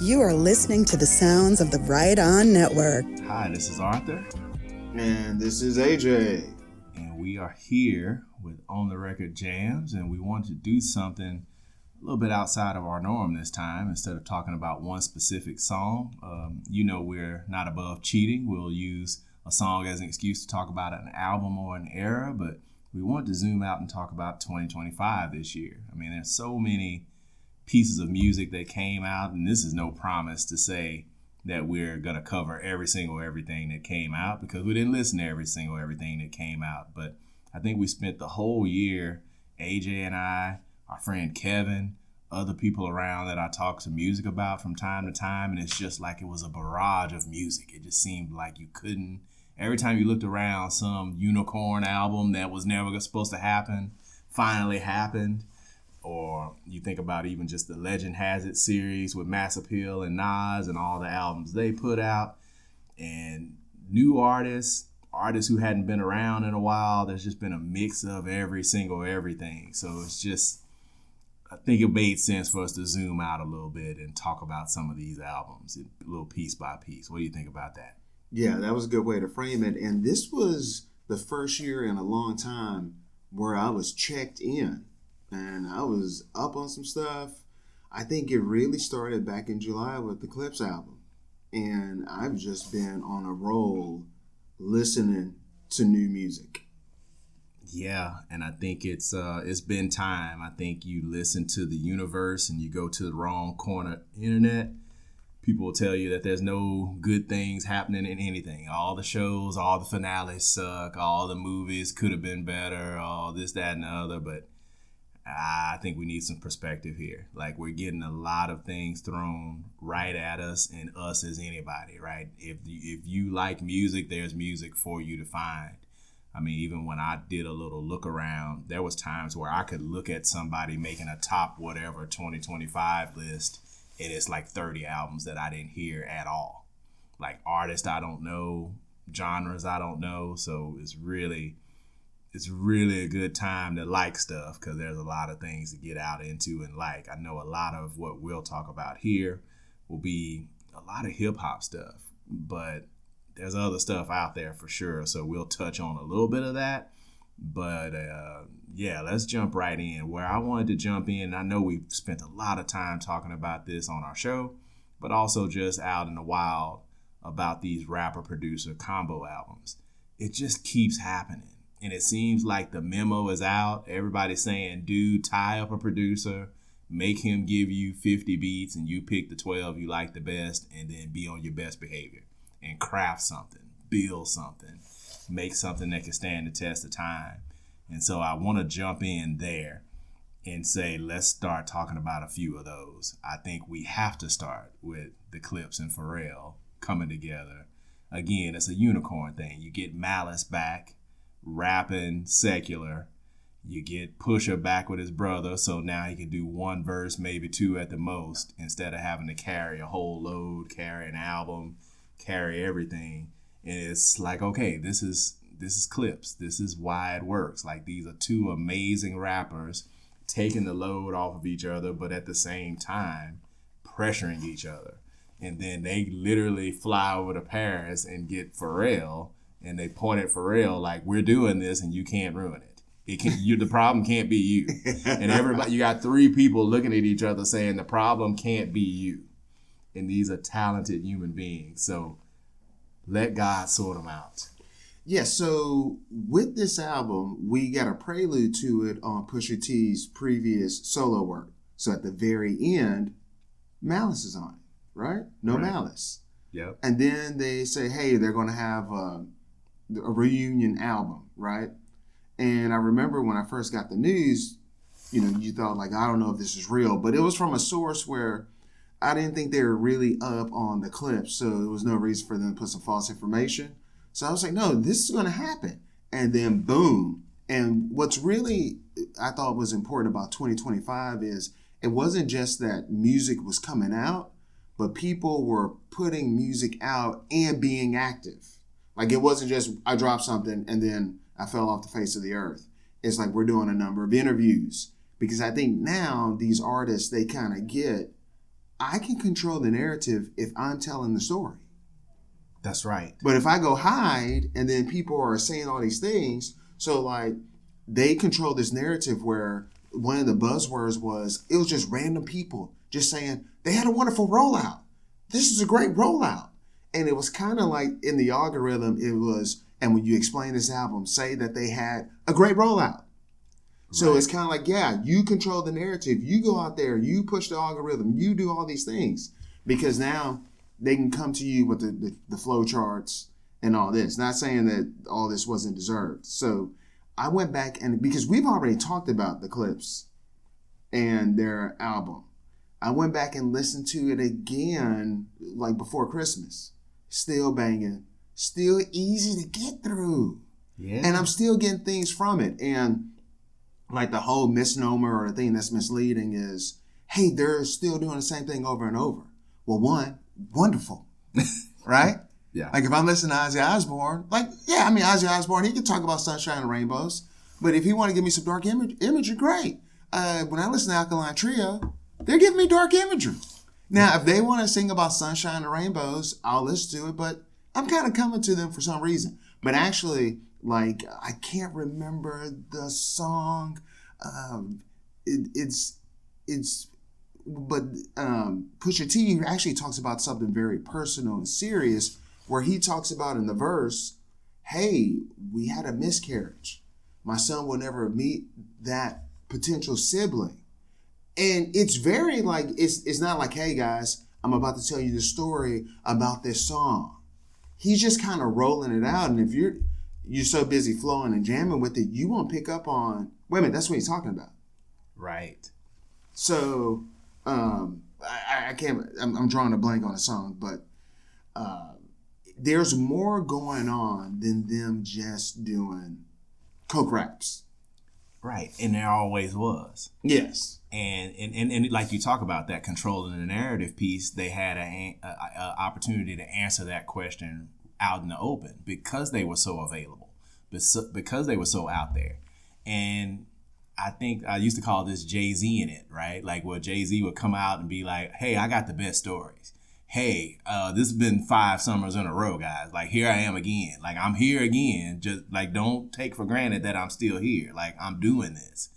You are listening to the sounds of the Right On Network. Hi, this is Arthur. And this is AJ. And we are here with On The Record Jams, and we want to do something a little bit outside of our norm this time. Instead of talking about one specific song, we're not above cheating. We'll use a song as an excuse to talk about an album or an era, but we want to zoom out and talk about 2025 this year. I mean, there's so many pieces of music that came out, and this is no promise to say that we're going to cover everything that came out, because we didn't listen to everything that came out. But I think we spent the whole year, AJ and I, our friend Kevin, other people around that I talk to music about from time to time, and it's just like it was a barrage of music. It just seemed like you couldn't, every time you looked around, some unicorn album that was never supposed to happen finally happened. Or you think about even just the Legend Has It series with Mass Appeal and Nas and all the albums they put out. And new artists who hadn't been around in a while. There's just been a mix of everything. So it's just, I think it made sense for us to zoom out a little bit and talk about some of these albums, a little piece by piece. What do you think about that? Yeah, that was a good way to frame it. And this was the first year in a long time where I was checked in. And I was up on some stuff. I think it really started back in July with the Clipse album. And I've just been on a roll listening to new music. Yeah, and I think it's been time. I think you listen to the universe and you go to the wrong corner internet. People will tell you that there's no good things happening in anything. All the shows, all the finales suck. All the movies could have been better. All this, that, and the other. But I think we need some perspective here. Like, we're getting a lot of things thrown right at us, and us as anybody, right? If you like music, there's music for you to find. I mean, even when I did a little look around, there was times where I could look at somebody making a top whatever 2025 list, and it's like 30 albums that I didn't hear at all. Like, artists I don't know, genres I don't know, so it's really a good time to like stuff, because there's a lot of things to get out into and like. I know a lot of what we'll talk about here will be a lot of hip hop stuff, but there's other stuff out there for sure. So we'll touch on a little bit of that. But let's jump right in. Where I wanted to jump in, I know we've spent a lot of time talking about this on our show, but also just out in the wild about these rapper-producer combo albums. It just keeps happening. And it seems like the memo is out. Everybody's saying, dude, tie up a producer, make him give you 50 beats, and you pick the 12 you like the best, and then be on your best behavior and craft something, build something, make something that can stand the test of time. And so I want to jump in there and say, let's start talking about a few of those. I think we have to start with the Clipse and Pharrell coming together. Again, it's a unicorn thing. You get Malice back, rapping secular. You get Pusha back with his brother, so now he can do one verse, maybe two at the most, instead of having to carry a whole load, carry an album, carry everything. And it's like, okay, this is Clipse. This is why it works. Like, these are two amazing rappers taking the load off of each other, but at the same time pressuring each other. And then they literally fly over to Paris and get Pharrell, and they point at Pharrell like, we're doing this and you can't ruin it. The problem can't be you. And everybody, you got three people looking at each other saying the problem can't be you. And these are talented human beings. So let God sort them out. Yeah, so with this album, we got a prelude to it on Pusha T's previous solo work. So at the very end, Malice is on it, right? No right. Malice. Yep. And then they say, hey, they're going to have a reunion album, right? And I remember when I first got the news, you thought like, I don't know if this is real, but it was from a source where I didn't think they were really up on the Clipse, so there was no reason for them to put some false information. So I was like, no, this is going to happen. And then boom. And what's really, I thought was important about 2025 is it wasn't just that music was coming out, but people were putting music out and being active. Like, it wasn't just I dropped something and then I fell off the face of the earth. It's like we're doing a number of interviews, because I think now these artists, they kind of get I can control the narrative if I'm telling the story. That's right. But if I go hide and then people are saying all these things, so like they control this narrative where one of the buzzwords was, it was just random people just saying they had a wonderful rollout. This is a great rollout. And it was kind of like in the algorithm, it was, and when you explain this album, say that they had a great rollout. So right. It's kind of like, yeah, you control the narrative. You go out there, you push the algorithm, you do all these things. Because now they can come to you with the flow charts and all this. Not saying that all this wasn't deserved. So I went back and, because we've already talked about the Clipse and their album, I went back and listened to it again, like before Christmas. Still banging, still easy to get through. Yeah. And I'm still getting things from it. And like the whole misnomer or the thing that's misleading is, hey, they're still doing the same thing over and over. Well, one, wonderful, right? Yeah. Like if I'm listening to Ozzy Osbourne, like, yeah, I mean, Ozzy Osbourne, he can talk about sunshine and rainbows. But if he want to give me some dark imagery, great. When I listen to Alkaline Trio, they're giving me dark imagery. Now, if they want to sing about sunshine and rainbows, I'll listen to it, but I'm kind of coming to them for some reason. But actually, like, I can't remember the song. But Pusha T actually talks about something very personal and serious, where he talks about in the verse, hey, we had a miscarriage. My son will never meet that potential sibling. And it's very like, it's not like, hey guys, I'm about to tell you the story about this song. He's just kind of rolling it out. And if you're so busy flowing and jamming with it, you won't pick up on, wait a minute, that's what he's talking about. Right. So, I can't, I'm drawing a blank on the song, but there's more going on than them just doing coke raps. Right. And there always was. Yes. And like you talk about that controlling the narrative piece, they had an opportunity to answer that question out in the open because they were so available, because they were so out there. And I think I used to call this Jay-Z in it, right? Like where Jay-Z would come out and be like, hey, I got the best stories. Hey, this has been 5 summers in a row, guys. Like, here I am again. Like, I'm here again. Just, like, don't take for granted that I'm still here. Like, I'm doing this.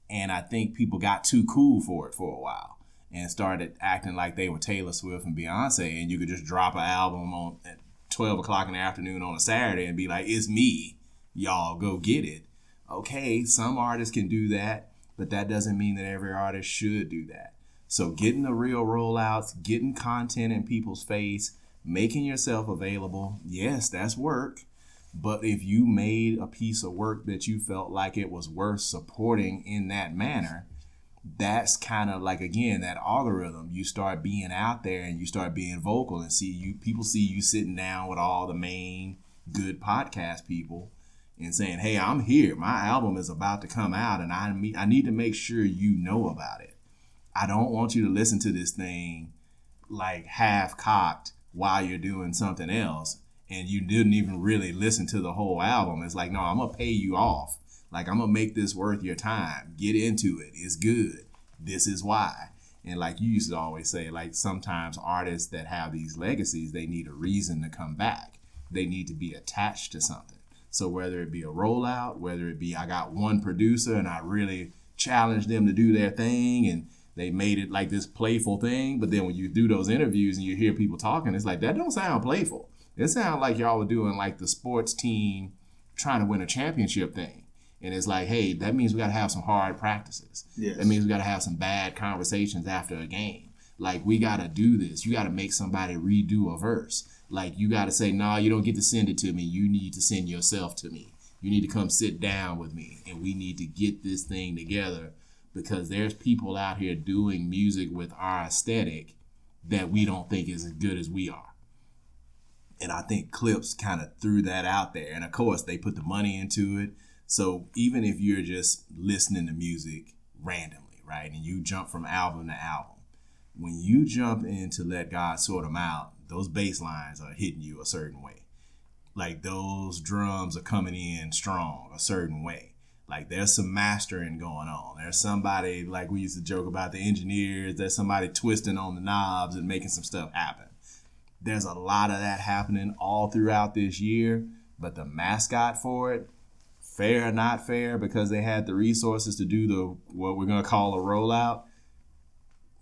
And I think people got too cool for it for a while and started acting like they were Taylor Swift and Beyonce, and you could just drop an album on at 12 o'clock in the afternoon on a Saturday and be like, it's me. Y'all go get it. Okay, some artists can do that, but that doesn't mean that every artist should do that. So getting the real rollouts, getting content in people's face, making yourself available, yes, that's work. But if you made a piece of work that you felt like it was worth supporting in that manner, that's kind of like, again, that algorithm. You start being out there and you start being vocal and people see you sitting down with all the main good podcast people and saying, hey, I'm here. My album is about to come out and I need to make sure you know about it. I don't want you to listen to this thing like half-cocked while you're doing something else and you didn't even really listen to the whole album. It's like, no, I'm going to pay you off. Like, I'm going to make this worth your time. Get into it. It's good. This is why. And like you used to always say, like sometimes artists that have these legacies, they need a reason to come back. They need to be attached to something. So whether it be a rollout, whether it be I got one producer and I really challenged them to do their thing and they made it like this playful thing. But then when you do those interviews and you hear people talking, it's like, that don't sound playful. It sounds like y'all were doing like the sports team trying to win a championship thing. And it's like, hey, that means we got to have some hard practices. Yes. That means we got to have some bad conversations after a game. Like, we got to do this. You got to make somebody redo a verse. Like, you got to say, nah, you don't get to send it to me. You need to send yourself to me. You need to come sit down with me. And we need to get this thing together because there's people out here doing music with our aesthetic that we don't think is as good as we are. And I think Clipse kind of threw that out there. And, of course, they put the money into it. So even if you're just listening to music randomly, right, and you jump from album to album, when you jump in to Let God Sort 'Em Out, those bass lines are hitting you a certain way. Like those drums are coming in strong a certain way. Like, there's some mastering going on. There's somebody, like we used to joke about the engineers, there's somebody twisting on the knobs and making some stuff happen. There's a lot of that happening all throughout this year, but the mascot for it, fair or not fair, because they had the resources to do what we're going to call a rollout,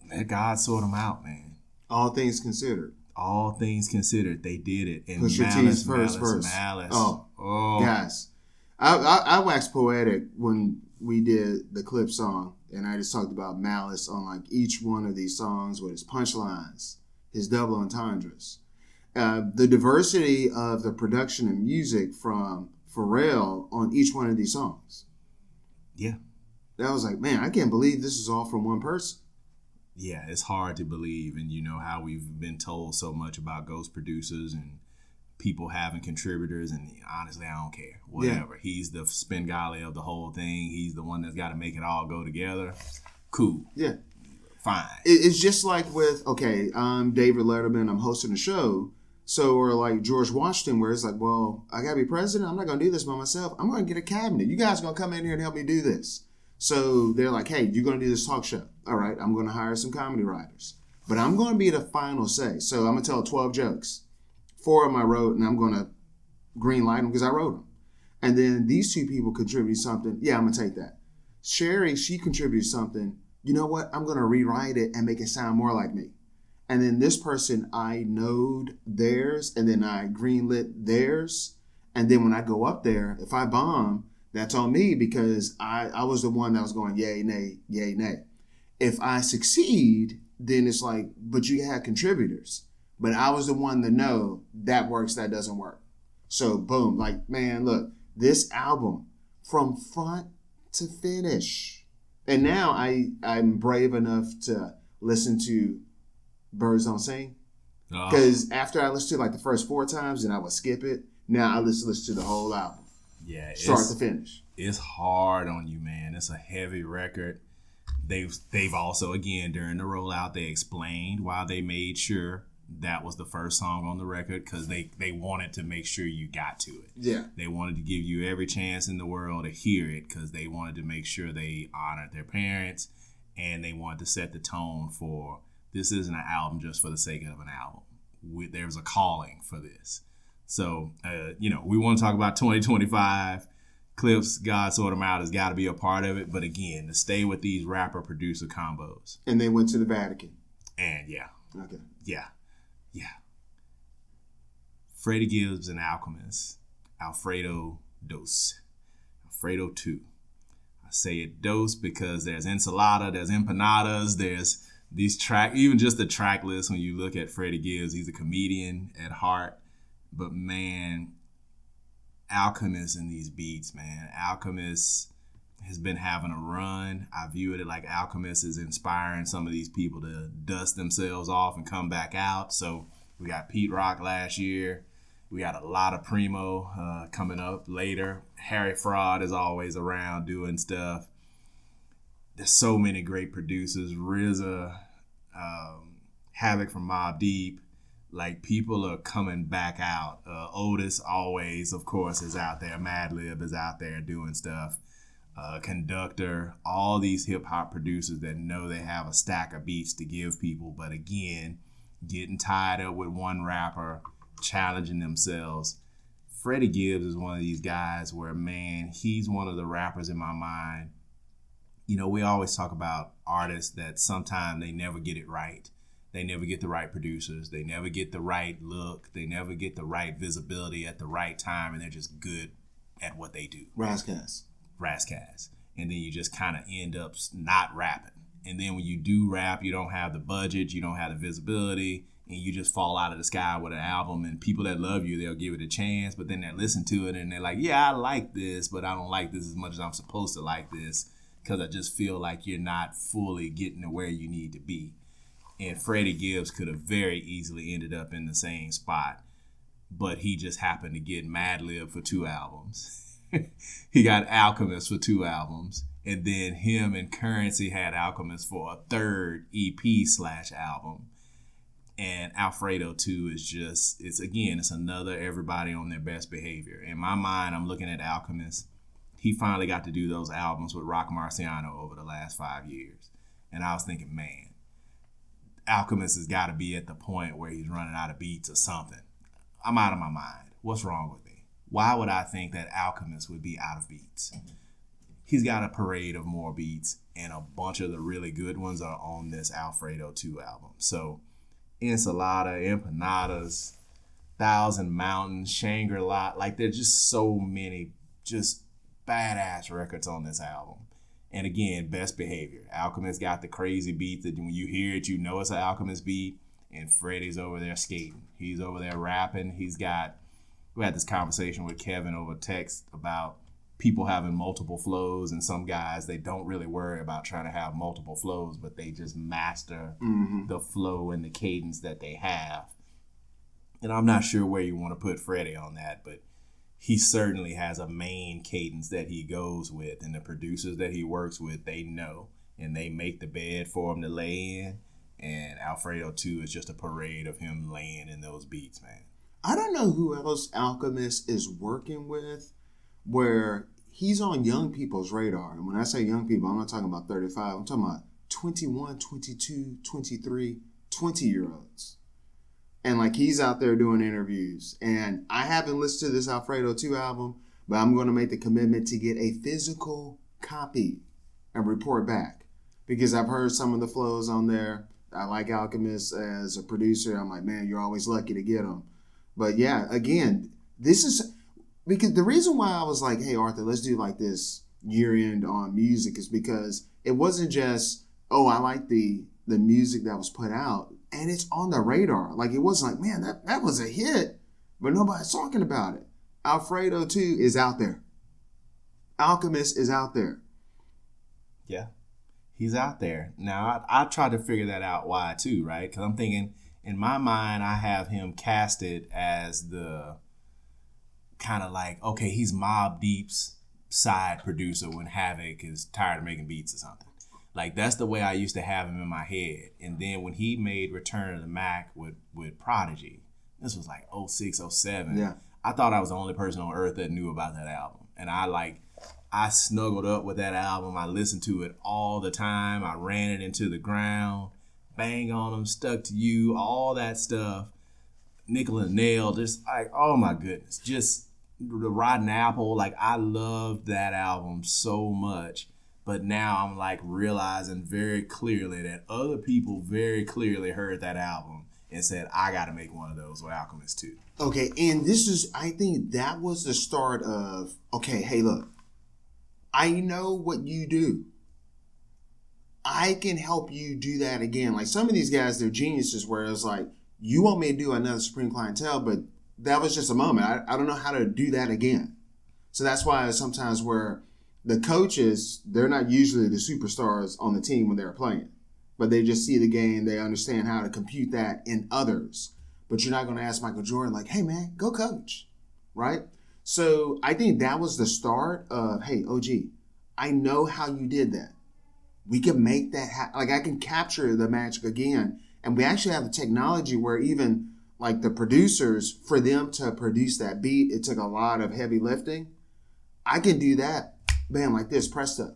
let God sort them out, man. All things considered. All things considered, they did it. And Pusha T's first. Malice. Oh, guys. I waxed poetic when we did the Clip song, and I just talked about Malice on like each one of these songs with his punchlines, his double entendres. The diversity of the production and music from Pharrell on each one of these songs. Yeah. That was like, man, I can't believe this is all from one person. Yeah, it's hard to believe. And you know how we've been told so much about ghost producers and people having contributors, and honestly, I don't care. Whatever. Yeah. He's the Spengali of the whole thing. He's the one that's got to make it all go together. Cool. Yeah. Fine. It's just like with, okay, I'm David Letterman, I'm hosting a show. So, or like George Washington, where it's like, well, I got to be president. I'm not going to do this by myself. I'm going to get a cabinet. You guys are going to come in here and help me do this. So they're like, hey, you're going to do this talk show. All right, I'm going to hire some comedy writers. But I'm going to be the final say. So I'm going to tell 12 jokes. 4 of them I wrote, and I'm going to green light them because I wrote them. And then these 2 people contributed something. Yeah, I'm going to take that. Sherry, she contributed something. You know what? I'm going to rewrite it and make it sound more like me. And then this person, I knowed theirs, and then I greenlit theirs. And then when I go up there, if I bomb, that's on me because I was the one that was going yay, nay, yay, nay. If I succeed, then it's like, but you had contributors. But I was the one to know that works, that doesn't work. So boom, like, man, look, this album from front to finish. And now I'm brave enough to listen to Birds Don't Sing. Because after I listened to like the first 4 times and I would skip it, now I listen to the whole album. Yeah. Start to finish. It's hard on you, man. It's a heavy record. They've also, again, during the rollout, they explained why they made sure that was the first song on the record, because they wanted to make sure you got to it. Yeah. They wanted to give you every chance in the world to hear it, because they wanted to make sure they honored their parents, and they wanted to set the tone for, this isn't an album just for the sake of an album. There's a calling for this. So, we want to talk about 2025. Clipse, God Sort 'Em Out has got to be a part of it. But again, to stay with these rapper-producer combos. And they went to the Vatican. And yeah. Okay. Yeah. Freddie Gibbs and Alchemist. Alfredo Dos. Alfredo 2. I say it Dos because there's Ensalada, there's Empanadas, there's these even just the track list. When you look at Freddie Gibbs, he's a comedian at heart. But man, Alchemist in these beats, man. Alchemist has been having a run. I view it like Alchemist is inspiring some of these people to dust themselves off and come back out. So we got Pete Rock last year. We got a lot of Primo coming up later. Harry Fraud is always around doing stuff. There's so many great producers. RZA, Havoc from Mobb Deep. Like, people are coming back out. Otis always, of course, is out there. Madlib is out there doing stuff. Conductor, all these hip-hop producers that know they have a stack of beats to give people. But again, getting tied up with one rapper, challenging themselves. Freddie Gibbs is one of these guys where, man, he's one of the rappers in my mind. You know, we always talk about artists that sometimes they never get it right. They never get the right producers. They never get the right look. They never get the right visibility at the right time, and they're just good at what they do. Razzcast. And then you just kind of end up not rapping. And then when you do rap, you don't have the budget, you don't have the visibility, and you just fall out of the sky with an album. And people that love you, they'll give it a chance, but then they listen to it and they're like, yeah, I like this, but I don't like this as much as I'm supposed to like this, because I just feel like you're not fully getting to where you need to be. And Freddie Gibbs could have very easily ended up in the same spot, but he just happened to get Madlib for 2 albums. He got Alchemist for 2 albums, and then him and Currency had Alchemist for a 3rd EP/album. And Alfredo 2 is just, it's another everybody on their best behavior. In my mind, I'm looking at Alchemist. he finally got to do those albums with ROC Marciano over the last 5 years. And I was thinking, man, Alchemist has got to be at the point where he's running out of beats or something. I'm out of my mind. What's wrong with me? Why would I think that Alchemist would be out of beats? He's got a parade of more beats, and a bunch of the really good ones are on this Alfredo 2 album. So Ensalada, Empanadas, Thousand Mountains, Shangri-La, like there's just so many just badass records on this album. And again, best behavior. Alchemist got the crazy beat that when you hear it, you know it's an Alchemist beat. And Freddie's over there skating. He's over there rapping. We had this conversation with Kevin over text about people having multiple flows, and some guys, they don't really worry about trying to have multiple flows, but they just master the flow and the cadence that they have. And I'm not sure where you want to put Freddie on that, but he certainly has a main cadence that he goes with, and the producers that he works with, they know, and they make the bed for him to lay in. And Alfredo 2 is just a parade of him laying in those beats, man. I don't know who else Alchemist is working with where he's on young people's radar. And when I say young people, I'm not talking about 35. I'm talking about 21, 22, 23, 20-year-olds. And like he's out there doing interviews. And I haven't listened to this Alfredo 2 album, but I'm going to make the commitment to get a physical copy and report back. Because I've heard some of the flows on there. I like Alchemist as a producer. I'm like, man, you're always lucky to get them. But yeah, again, this is because the reason why I was like, hey, Arthur, let's do like this year end on music is because it wasn't just, oh, I like the music that was put out and it's on the radar. Like it wasn't like, man, that was a hit, but nobody's talking about it. Alfredo 2 is out there. Alchemist is out there. Yeah. He's out there. Now, I tried to figure that out why, too, right? Because I'm thinking, in my mind, I have him casted as the kind of like, okay, he's Mobb Deep's side producer when Havoc is tired of making beats or something. Like, that's the way I used to have him in my head. And then when he made Return of the Mac with Prodigy, this was like 06, 07. Yeah. I thought I was the only person on earth that knew about that album. And I snuggled up with that album. I listened to it all the time. I ran it into the ground. Bang on 'em, Stuck to You, all that stuff. Nickel and Nail, just like, oh my goodness. Just the Rotten Apple, like I loved that album so much. But now I'm like realizing very clearly that other people very clearly heard that album and said, I got to make one of those with Alchemist too. Okay, and I think that was the start of, okay, hey, look. I know what you do. I can help you do that again. Like some of these guys, they're geniuses where it's like, you want me to do another Supreme Clientele, but that was just a moment. I don't know how to do that again. So that's why sometimes where the coaches, they're not usually the superstars on the team when they're playing, but they just see the game. They understand how to compute that in others. But you're not going to ask Michael Jordan like, hey, man, go coach, right? So I think that was the start of, hey, OG, I know how you did that. We can make that happen. Like I can capture the magic again. And we actually have the technology where even like the producers, for them to produce that beat, it took a lot of heavy lifting. I can do that, bam, like this, presto.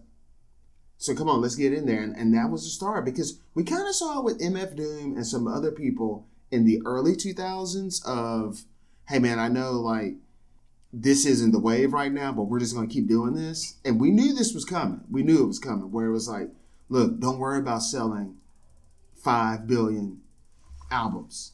So come on, let's get in there. And that was the start because we kind of saw it with MF Doom and some other people in the early 2000s of, hey man, I know like, this isn't the wave right now, but we're just going to keep doing this. And we knew this was coming. We knew it was coming, where it was like, look, don't worry about selling 5 billion albums.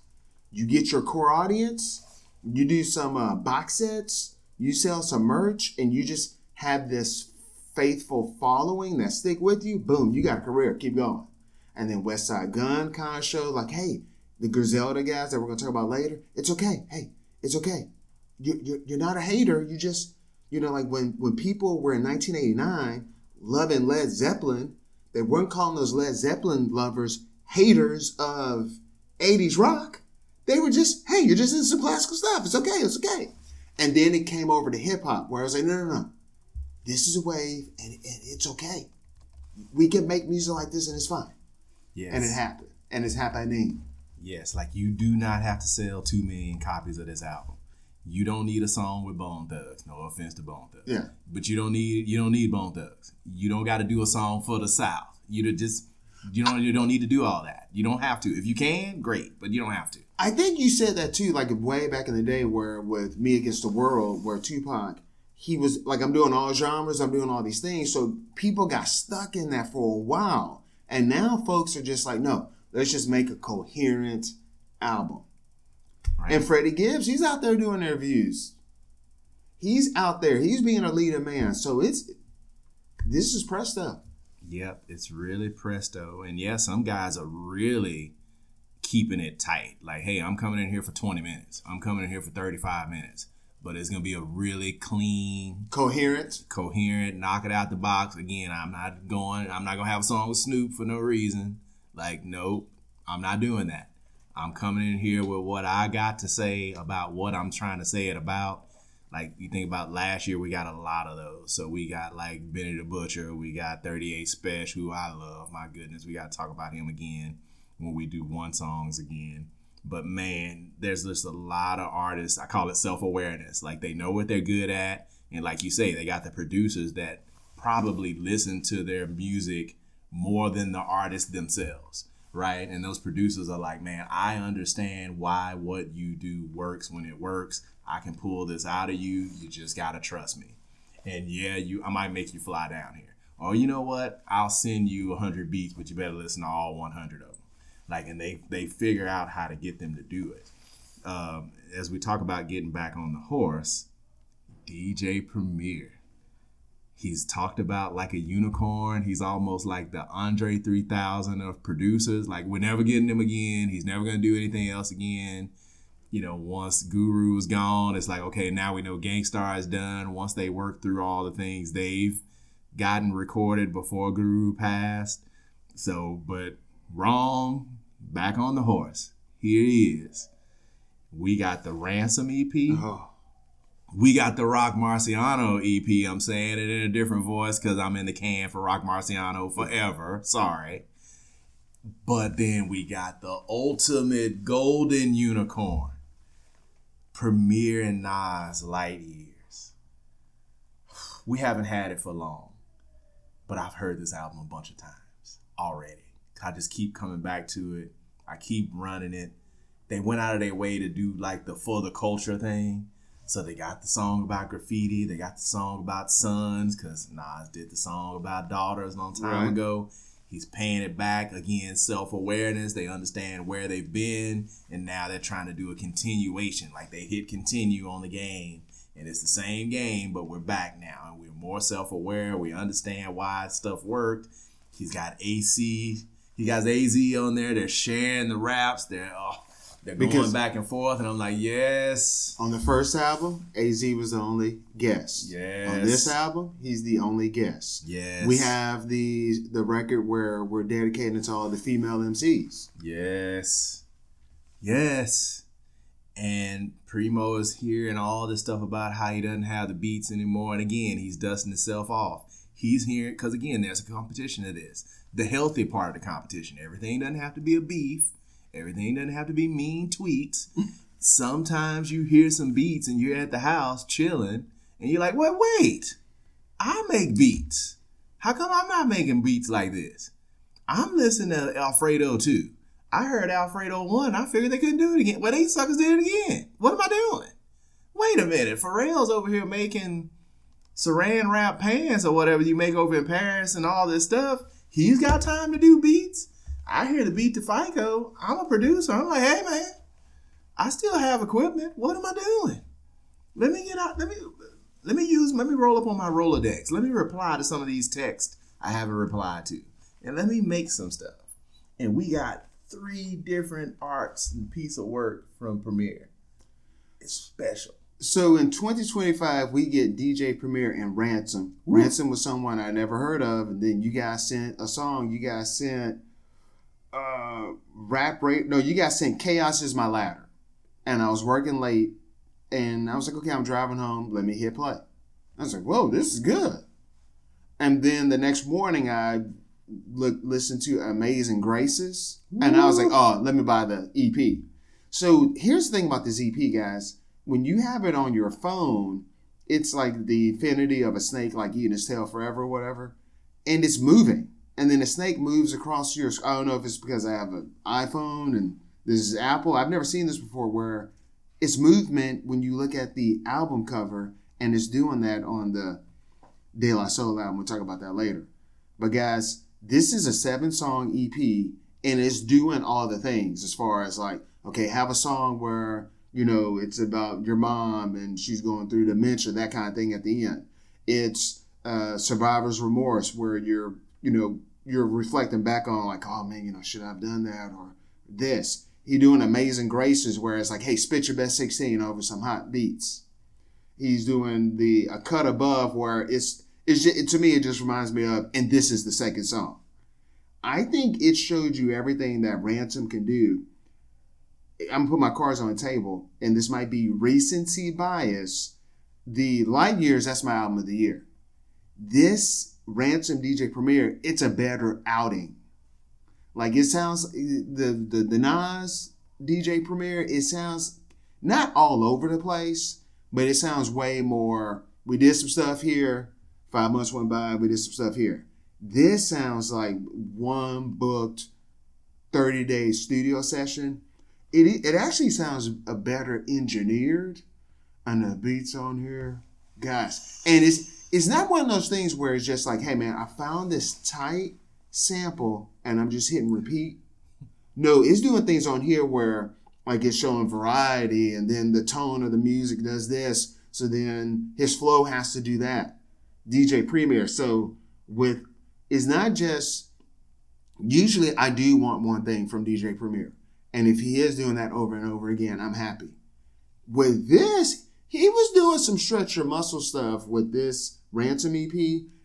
You get your core audience, you do some box sets, you sell some merch, and you just have this faithful following that stick with you. Boom, you got a career. Keep going. And then Westside Gunn kind of showed like, hey, the Griselda guys that we're going to talk about later, it's okay. Hey, it's okay. You're not a hater. You just, like when people were in 1989 loving Led Zeppelin, they weren't calling those Led Zeppelin lovers haters of 80s rock. They were just, hey, you're just into some classical stuff. It's okay. It's okay. And then it came over to hip hop where I was like, no. This is a wave and it's okay. We can make music like this and it's fine. Yes. And it happened. And it's happening. Yes. Like you do not have to sell 2 million copies of this album. You don't need a song with Bone Thugs. No offense to Bone Thugs. Yeah. But you don't need Bone Thugs. You don't got to do a song for the South. You don't need to do all that. You don't have to. If you can, great, but you don't have to. I think you said that too, like way back in the day, where with Me Against the World, where Tupac, he was like, I'm doing all genres, I'm doing all these things. So people got stuck in that for a while. And now folks are just like, no, let's just make a coherent album. Right. And Freddie Gibbs, he's out there doing their views. He's out there. He's being a leader man. So this is presto. Yep, it's really presto. And yeah, some guys are really keeping it tight. Like, hey, I'm coming in here for 20 minutes. I'm coming in here for 35 minutes. But it's going to be a really clean, coherent, knock it out the box. Again, I'm not going to have a song with Snoop for no reason. Like, nope, I'm not doing that. I'm coming in here with what I got to say about what I'm trying to say it about. Like, you think about last year, we got a lot of those. So we got, like, Benny the Butcher. We got 38 Special, who I love. My goodness, we got to talk about him again when we do one songs again. But, man, there's just a lot of artists. I call it self-awareness. Like, they know what they're good at. And like you say, they got the producers that probably listen to their music more than the artists themselves, right? And those producers are like, man, I understand why what you do works when it works. I can pull this out of you. You just got to trust me. And, yeah, I might make you fly down here. Or, you know what? I'll send you 100 beats, but you better listen to all 100 of them. Like, and they figure out how to get them to do it. As we talk about getting back on the horse, DJ Premier. He's talked about like a unicorn. He's almost like the Andre 3000 of producers. Like, we're never getting him again. He's never going to do anything else again. You know, once Guru is gone, it's like, okay, now we know Gangstar is done. Once they work through all the things they've gotten recorded before Guru passed. So, but wrong. Back on the horse. Here he is. We got the Ransom EP. Oh. We got the Roc Marciano EP. I'm saying it in a different voice because I'm in the can for Roc Marciano forever. Sorry. But then we got the ultimate golden unicorn. Premier and Nas Light Years. We haven't had it for long. But I've heard this album a bunch of times already. I just keep coming back to it. I keep running it. They went out of their way to do like the for the culture thing. So they got the song about graffiti. They got the song about sons because Nas did the song about daughters a long time ago. He's paying it back. Again, self-awareness. They understand where they've been. And now they're trying to do a continuation. Like they hit continue on the game. And it's the same game, but we're back now. And we're more self-aware. We understand why stuff worked. He's got AC. He got AZ on there. They're sharing the raps. They're going back and forth. And I'm like, yes. On the first album, AZ was the only guest. Yes. On this album, he's the only guest. Yes. We have the record where we're dedicating it to all the female MCs. Yes. Yes. And Primo is hearing all this stuff about how he doesn't have the beats anymore. And again, he's dusting himself off. He's hearing, because again, there's a competition to this. The healthy part of the competition. Everything doesn't have to be a beef. Everything doesn't have to be mean tweets. Sometimes you hear some beats and you're at the house chilling and you're like, well, wait, I make beats. How come I'm not making beats like this? I'm listening to Alfredo too. I heard Alfredo 1. I figured they couldn't do it again. Well, they suckers did it again. What am I doing? Wait a minute. Pharrell's over here making saran wrap pants or whatever you make over in Paris and all this stuff. He's got time to do beats. I hear the beat to FICO. I'm a producer. I'm like, hey, man, I still have equipment. What am I doing? Let me get out. Let me roll up on my Rolodex. Let me reply to some of these texts I haven't replied to. And let me make some stuff. And we got 3 different arts and piece of work from Premier. It's special. So in 2025, we get DJ Premier and Ransom. Ooh. Ransom was someone I never heard of. And then you guys sent a song. You guys sent you guys sent Chaos Is My Ladder. And I was working late. And I was like, okay, I'm driving home. Let me hit play. I was like, whoa, this is good. And then the next morning, I listened to Amazing Graces. And I was like, oh, let me buy the EP. So here's the thing about this EP, guys. when you have it on your phone, it's like the infinity of a snake like eating its tail forever or whatever, and it's moving. And then the snake moves across your, I don't know if it's because I have an iPhone and this is Apple. I've never seen this before where it's movement when you look at the album cover, and it's doing that on the De La Soul album. We'll talk about that later. But guys, this is a 7-song EP, and it's doing all the things as far as like, okay, have a song where, you know, it's about your mom and she's going through dementia, that kind of thing at the end. It's survivor's remorse where you're reflecting back on like, oh man, you know, should I have done that or this. He doing Amazing Graces where it's like, hey, spit your best 16 over some hot beats. He's doing a cut above where it's just, to me, it just reminds me of, and this is the second song. I think it showed you everything that Ransom can do. I'm going to put my cards on the table, and this might be recency bias. The Light Years, that's my album of the year. This Ransom DJ premiere, it's a better outing. Like it sounds, the Nas DJ premiere, it sounds not all over the place, but it sounds way more, we did some stuff here, 5 months went by, we did some stuff here. This sounds like one booked 30-day studio session. It actually sounds a better engineered, and the beats on here, guys. And it's not one of those things where it's just like, hey man, I found this tight sample and I'm just hitting repeat. No, it's doing things on here where like it's showing variety, and then the tone of the music does this, so then his flow has to do that. DJ Premier. So it's not just, usually I do want one thing from DJ Premier. And if he is doing that over and over again, I'm happy. With this, he was doing some stretch your muscle stuff with this Ransom EP,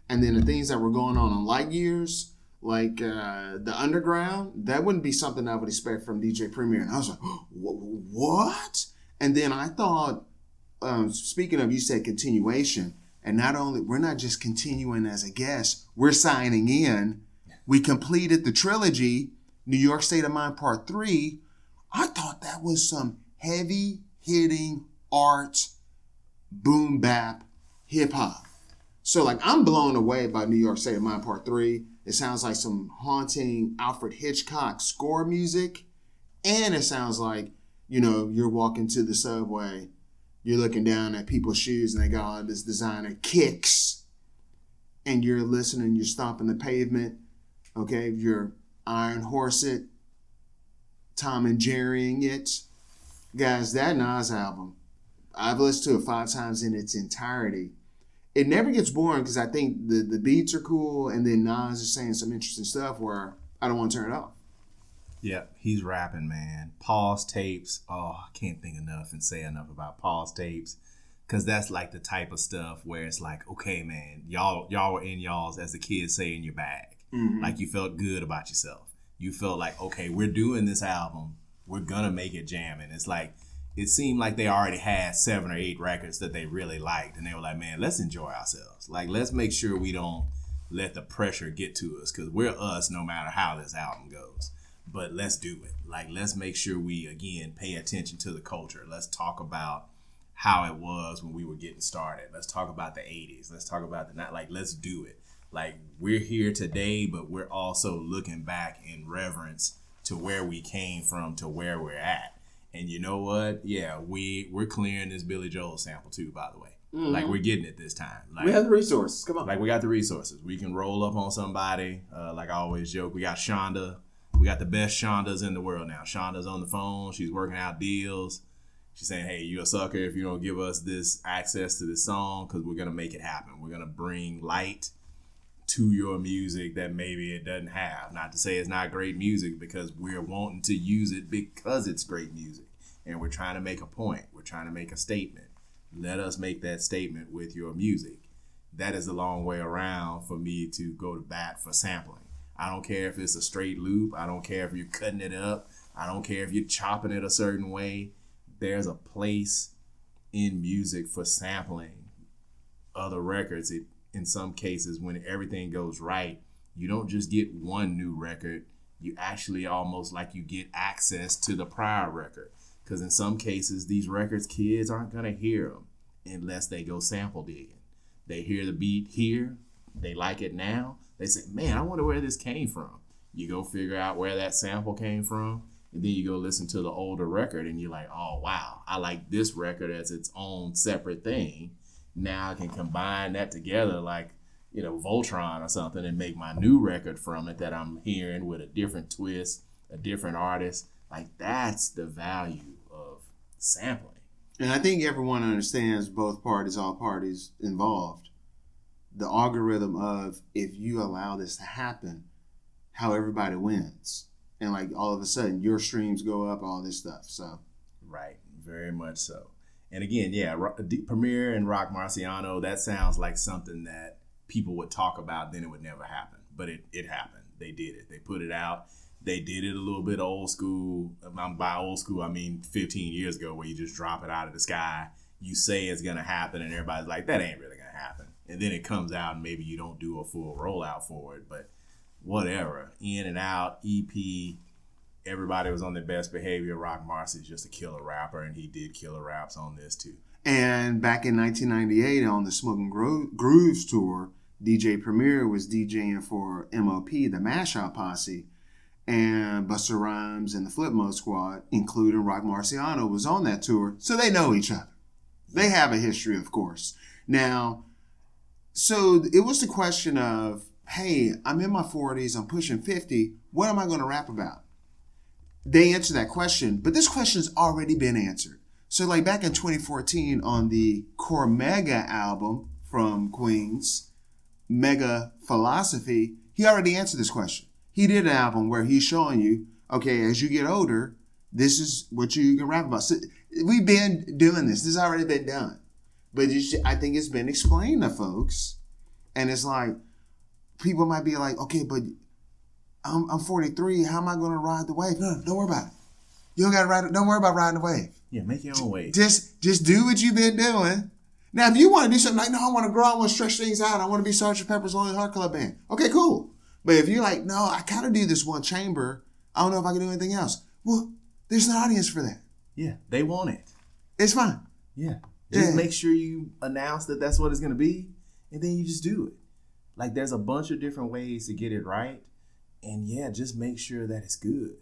and then the things that were going on in Light Years, like the Underground, that wouldn't be something I would expect from DJ Premier. And I was like, what? And then I thought, speaking of, you said continuation, and not only, we're not just continuing as a guest, we're signing in. We completed the trilogy, New York State of Mind Part 3. I thought that was some heavy-hitting art, boom bap, hip-hop. So, like, I'm blown away by New York State of Mind Part 3. It sounds like some haunting Alfred Hitchcock score music. And it sounds like, you know, you're walking to the subway, you're looking down at people's shoes, and they got all this designer kicks. And you're listening, you're stomping the pavement. Okay, you're Iron Horse it, Tom and Jerrying it. Guys, that Nas album, I've listened to it 5 times in its entirety. It never gets boring because I think the beats are cool, and then Nas is saying some interesting stuff where I don't want to turn it off. Yeah, he's rapping, man. Pause tapes. Oh, I can't think enough and say enough about pause tapes, because that's like the type of stuff where it's like, okay, man, y'all were in y'all's, as the kids say, in your bag. Mm-hmm. Like you felt good about yourself. You felt like, okay, we're doing this album. We're going to make it jamming. It's like, it seemed like they already had 7 or 8 records that they really liked. And they were like, man, let's enjoy ourselves. Like, let's make sure we don't let the pressure get to us, because we're us no matter how this album goes. But let's do it. Like, let's make sure we, again, pay attention to the culture. Let's talk about how it was when we were getting started. Let's talk about the 80s. Let's talk about let's do it. Like, we're here today, but we're also looking back in reverence to where we came from to where we're at. And you know what? Yeah, we're clearing this Billy Joel sample too, by the way. Mm-hmm. Like, we're getting it this time. Like, we have the resources. Come on. Like, we got the resources. We can roll up on somebody. Like I always joke, we got Shonda. We got the best Shondas in the world now. Shonda's on the phone. She's working out deals. She's saying, hey, you're a sucker if you don't give us this access to this song, because we're going to make it happen. We're going to bring light to your music that maybe it doesn't have. Not to say it's not great music, because we're wanting to use it because it's great music. And we're trying to make a point. We're trying to make a statement. Let us make that statement with your music. That is a long way around for me to go to bat for sampling. I don't care if it's a straight loop. I don't care if you're cutting it up. I don't care if you're chopping it a certain way. There's a place in music for sampling other records. In some cases, when everything goes right, you don't just get one new record. You actually almost like you get access to the prior record. Because in some cases, these records, kids aren't going to hear them unless they go sample digging. They hear the beat here, they like it now. They say, man, I wonder where this came from. You go figure out where that sample came from, and then you go listen to the older record, and you're like, oh, wow, I like this record as its own separate thing. Now I can combine that together like, Voltron or something and make my new record from it that I'm hearing with a different twist, a different artist. Like, that's the value of sampling. And I think everyone understands, both parties, all parties involved, the algorithm of, if you allow this to happen, how everybody wins. And like all of a sudden your streams go up, all this stuff. So right, very much so. And again, yeah, Premier and ROC Marciano, that sounds like something that people would talk about, then it would never happen. But it happened. They did it. They put it out. They did it a little bit old school. By old school, I mean 15 years ago, where you just drop it out of the sky. You say it's going to happen, and everybody's like, that ain't really going to happen. And then it comes out, and maybe you don't do a full rollout for it. But whatever. In and out, EP, everybody was on their best behavior. ROC Marci's just a killer rapper, and he did killer raps on this too. And back in 1998 on the Smoking Grooves tour, DJ Premier was DJing for MOP, the Mashup Posse, and Busta Rhymes and the Flip Mode Squad, including ROC Marciano, was on that tour, so they know each other. They have a history, of course. Now, so it was the question of, hey, I'm in my 40s, I'm pushing 50, what am I going to rap about? They answer that question, but this question's already been answered. So like back in 2014 on the Core Mega album from Queens, Mega Philosophy, he already answered this question. He did an album where he's showing you, okay, as you get older, this is what you can rap about. So we've been doing this. This has already been done. But I think it's been explained to folks. And it's like, people might be like, okay, but I'm 43. How am I going to ride the wave? No, don't worry about it. You don't got to ride it. Don't worry about riding the wave. Yeah, make your own wave. Just do what you've been doing. Now, if you want to do something like, no, I want to grow, I want to stretch things out, I want to be Sgt. Pepper's Lonely Heart Club Band. Okay, cool. But if you're like, no, I kind of do this one chamber, I don't know if I can do anything else. Well, there's an audience for that. Yeah, they want it. It's fine. Yeah. Just make sure you announce that that's what it's going to be, and then you just do it. Like, there's a bunch of different ways to get it right. And yeah, just make sure that it's good.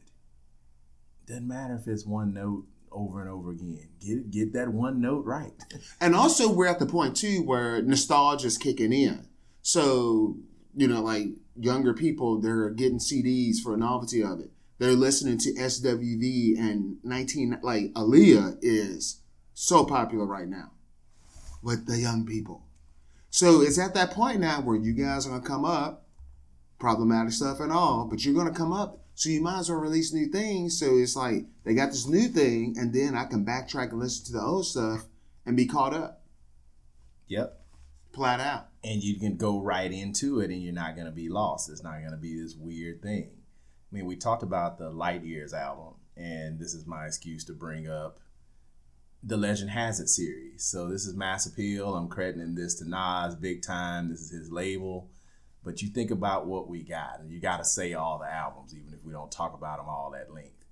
Doesn't matter if it's one note over and over again. Get that one note right. And also, we're at the point too where nostalgia's kicking in. So, like younger people, they're getting CDs for a novelty of it. They're listening to SWV and Aaliyah is so popular right now with the young people. So it's at that point now where you guys are going to come up, problematic stuff and all, but you're going to come up, so you might as well release new things. So it's like they got this new thing, and then I can backtrack and listen to the old stuff and be caught up. Yep. Flat out. And you can go right into it, and you're not going to be lost. It's not going to be this weird thing. I mean, we talked about the Light Years album, and this is my excuse to bring up the Legend Has It series. So this is Mass Appeal. I'm crediting this to Nas big time. This is his label. But you think about what we got, and you got to say all the albums, even if we don't talk about them all at length.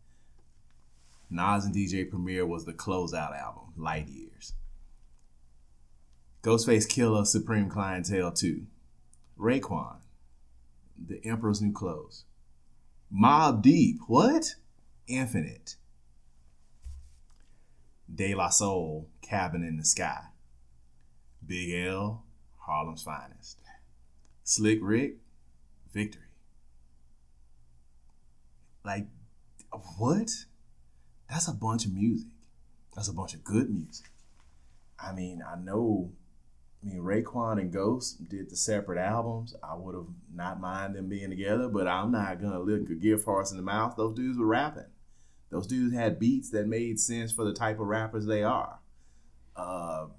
Nas and DJ Premier was the closeout album, Light Years. Ghostface Killah, Supreme Clientele 2. Raekwon, The Emperor's New Clothes. Mobb Deep, what? Infinite. De La Soul, Cabin in the Sky. Big L, Harlem's Finest. Slick Rick, Victory. Like, what? That's a bunch of music. That's a bunch of good music. I mean, Raekwon and Ghost did the separate albums. I would have not mind them being together, but I'm not going to lick a gift horse in the mouth. Those dudes were rapping. Those dudes had beats that made sense for the type of rappers they are.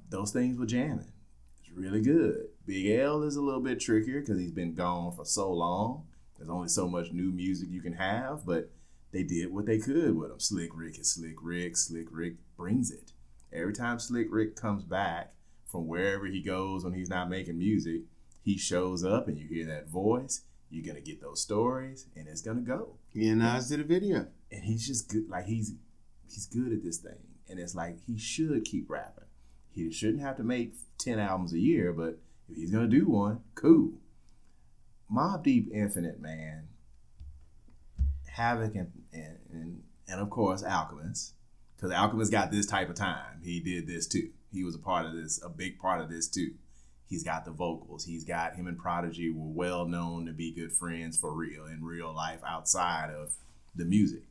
Those things were jamming. It's really good. Big L is a little bit trickier because he's been gone for so long. There's only so much new music you can have, but they did what they could with him. Slick Rick is Slick Rick. Slick Rick brings it. Every time Slick Rick comes back from wherever he goes when he's not making music, he shows up and you hear that voice. You're going to get those stories, and it's going to go. Yeah, Nas did a video. And he's just good. Like, he's he's good at this thing. And it's like, he should keep rapping. He shouldn't have to make 10 albums a year, but if he's going to do one, cool. Mobb Deep Infinite, man. Havoc and of course, Alchemist. Because Alchemist got this type of time. He did this too. He was a big part of this too. He's got the vocals. Him and Prodigy were well known to be good friends for real, in real life, outside of the music.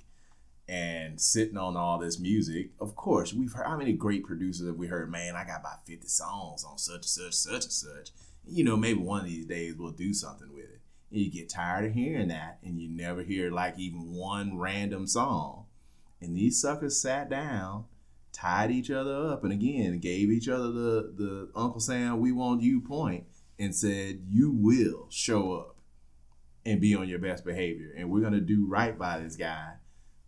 And sitting on all this music, of course, we've heard, how many great producers have we heard, man, I got about 50 songs on such and such, such and such. You know, maybe one of these days we'll do something with it. And you get tired of hearing that, and you never hear like even one random song. And these suckers sat down, tied each other up, and again, gave each other the Uncle Sam, we want you point, and said, you will show up and be on your best behavior. And we're going to do right by this guy.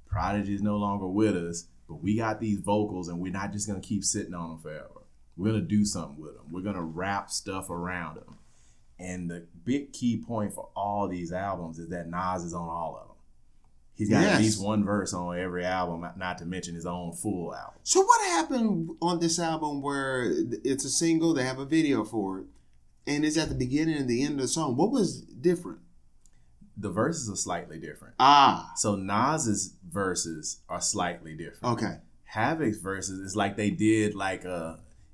Prodigy is no longer with us, but we got these vocals, and we're not just going to keep sitting on them forever. We're going to do something with them. We're going to wrap stuff around them. And the big key point for all these albums is that Nas is on all of them. He's got at least one verse on every album, not to mention his own full album. So what happened on this album where it's a single, they have a video for it, and it's at the beginning and the end of the song? What was different? The verses are slightly different. So Nas's verses are slightly different. Okay. Havoc's verses is like they did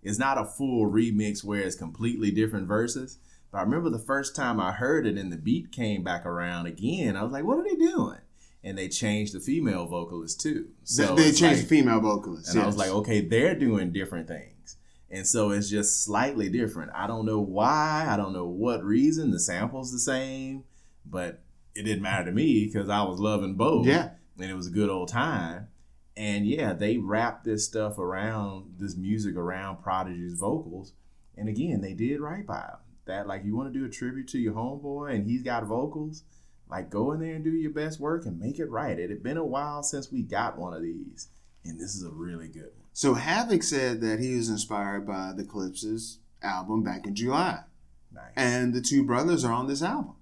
it's not a full remix where it's completely different verses. But I remember the first time I heard it and the beat came back around again, I was like, what are they doing? And they changed the female vocalist too. So they changed the female vocalist. And I was like, okay, they're doing different things. And so it's just slightly different. I don't know why. I don't know what reason. The sample's the same. But it didn't matter to me because I was loving both. Yeah. And it was a good old time. And yeah, they wrapped this stuff around, this music around Prodigy's vocals. And again, they did right by him. That, like, you want to do a tribute to your homeboy and he's got vocals, like, go in there and do your best work and make it right. It had been a while since we got one of these, and this is a really good one. So Havoc said that he was inspired by the Clipse's album back in July. Nice. And the two brothers are on this album.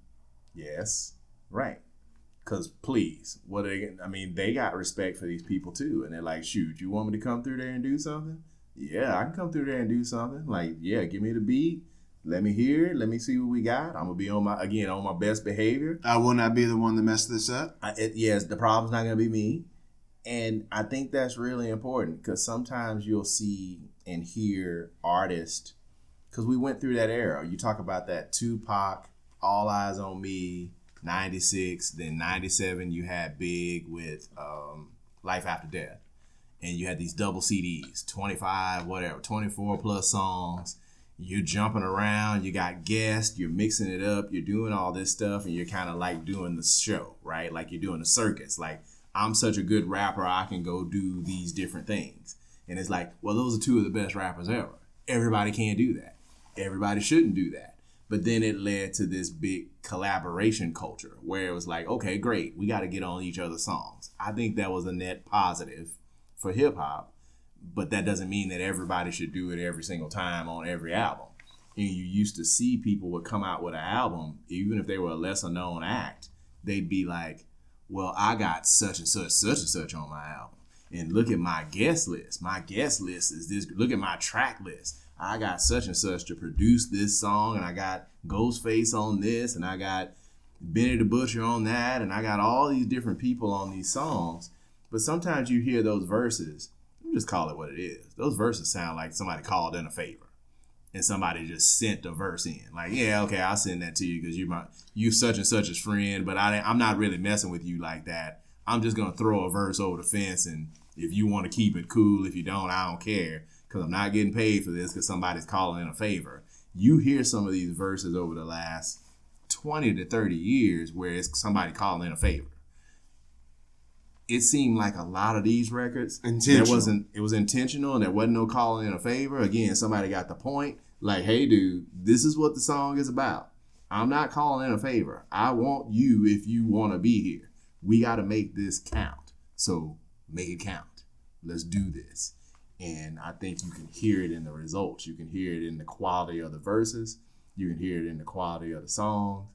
Yes, right. Because, please, they got respect for these people, too. And they're like, shoot, you want me to come through there and do something? Yeah, I can come through there and do something. Like, yeah, give me the beat. Let me hear it. Let me see what we got. I'm going to be on my best behavior. I will not be the one to mess this up. Yes, the problem's not going to be me. And I think that's really important because sometimes you'll see and hear artists, because we went through that era. You talk about that Tupac, All Eyes on Me, 96, then 97 you had Big with Life After Death. And you had these double CDs, 24 plus songs. You're jumping around, you got guests, you're mixing it up, you're doing all this stuff, and you're kind of like doing the show, right? Like you're doing a circus. Like, I'm such a good rapper, I can go do these different things. And it's like, well, those are two of the best rappers ever. Everybody can't do that. Everybody shouldn't do that. But then it led to this big collaboration culture where it was like, okay, great, we got to get on each other's songs. I think that was a net positive for hip hop. But that doesn't mean that everybody should do it every single time on every album. And you used to see people would come out with an album, even if they were a lesser known act, they'd be like, well, I got such and such on my album. And look at my guest list. My guest list is this. Look at my track list. I got such and such to produce this song, and I got Ghostface on this, and I got Benny the Butcher on that, and I got all these different people on these songs. But sometimes you hear those verses, just call it what it is. Those verses sound like somebody called in a favor and somebody just sent a verse in. Like, yeah, okay, I'll send that to you because you such and such's friend, but I'm not really messing with you like that. I'm just going to throw a verse over the fence, and if you want to keep it cool, if you don't, I don't care because I'm not getting paid for this because somebody's calling in a favor. You hear some of these verses over the last 20 to 30 years where it's somebody calling in a favor. It seemed like a lot of these records, it was intentional and there wasn't no calling in a favor. Again, somebody got the point. Like, hey, dude, this is what the song is about. I'm not calling in a favor. I want you if you want to be here. We got to make this count. So make it count. Let's do this. And I think you can hear it in the results. You can hear it in the quality of the verses. You can hear it in the quality of the songs.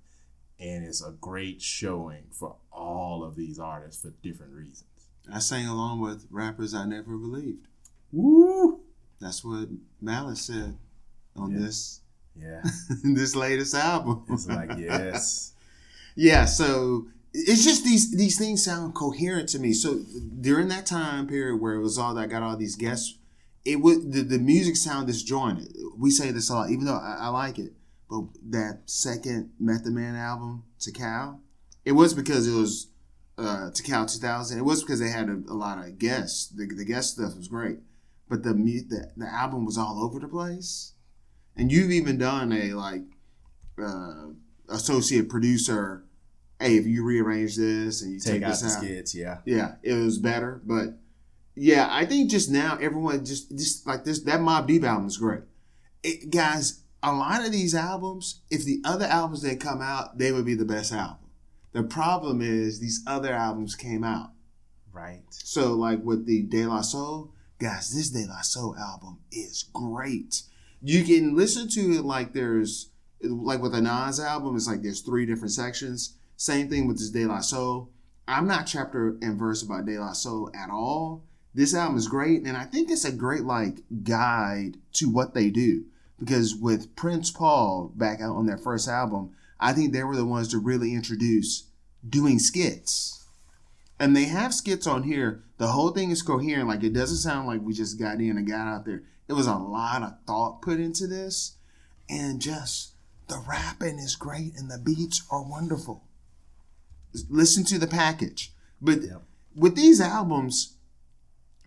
And it's a great showing for all of these artists for different reasons. I sang along with rappers I never believed. Woo! That's what Malice said on this Yeah. this latest album. It's like, yes. Yeah, so it's just these things sound coherent to me. So during that time period where it was all that got all these guests, it would the music sound disjointed. We say this a lot, even though I like it. But that second Method Man album, Tikal, it was because it was Tikal 2000. It was because they had a lot of guests. The guest stuff was great, but the album was all over the place. And you've even done a associate producer. Hey, if you rearrange this and you take out this the out, skits, yeah, it was better. But yeah, I think just now everyone just like this. That Mobb Deep album is great, guys. A lot of these albums, if the other albums that come out, they would be the best album. The problem is these other albums came out. Right. So like with the De La Soul, guys, this De La Soul album is great. You can listen to it like there's, like with the Nas album, it's like there's 3 different sections. Same thing with this De La Soul. I'm not chapter and verse about De La Soul at all. This album is great, and I think it's a great like guide to what they do. Because with Prince Paul back out on their first album, I think they were the ones to really introduce doing skits. And they have skits on here. The whole thing is coherent. Like, it doesn't sound like we just got in and got out there. It was a lot of thought put into this. And just the rapping is great and the beats are wonderful. Listen to the package. But with these albums,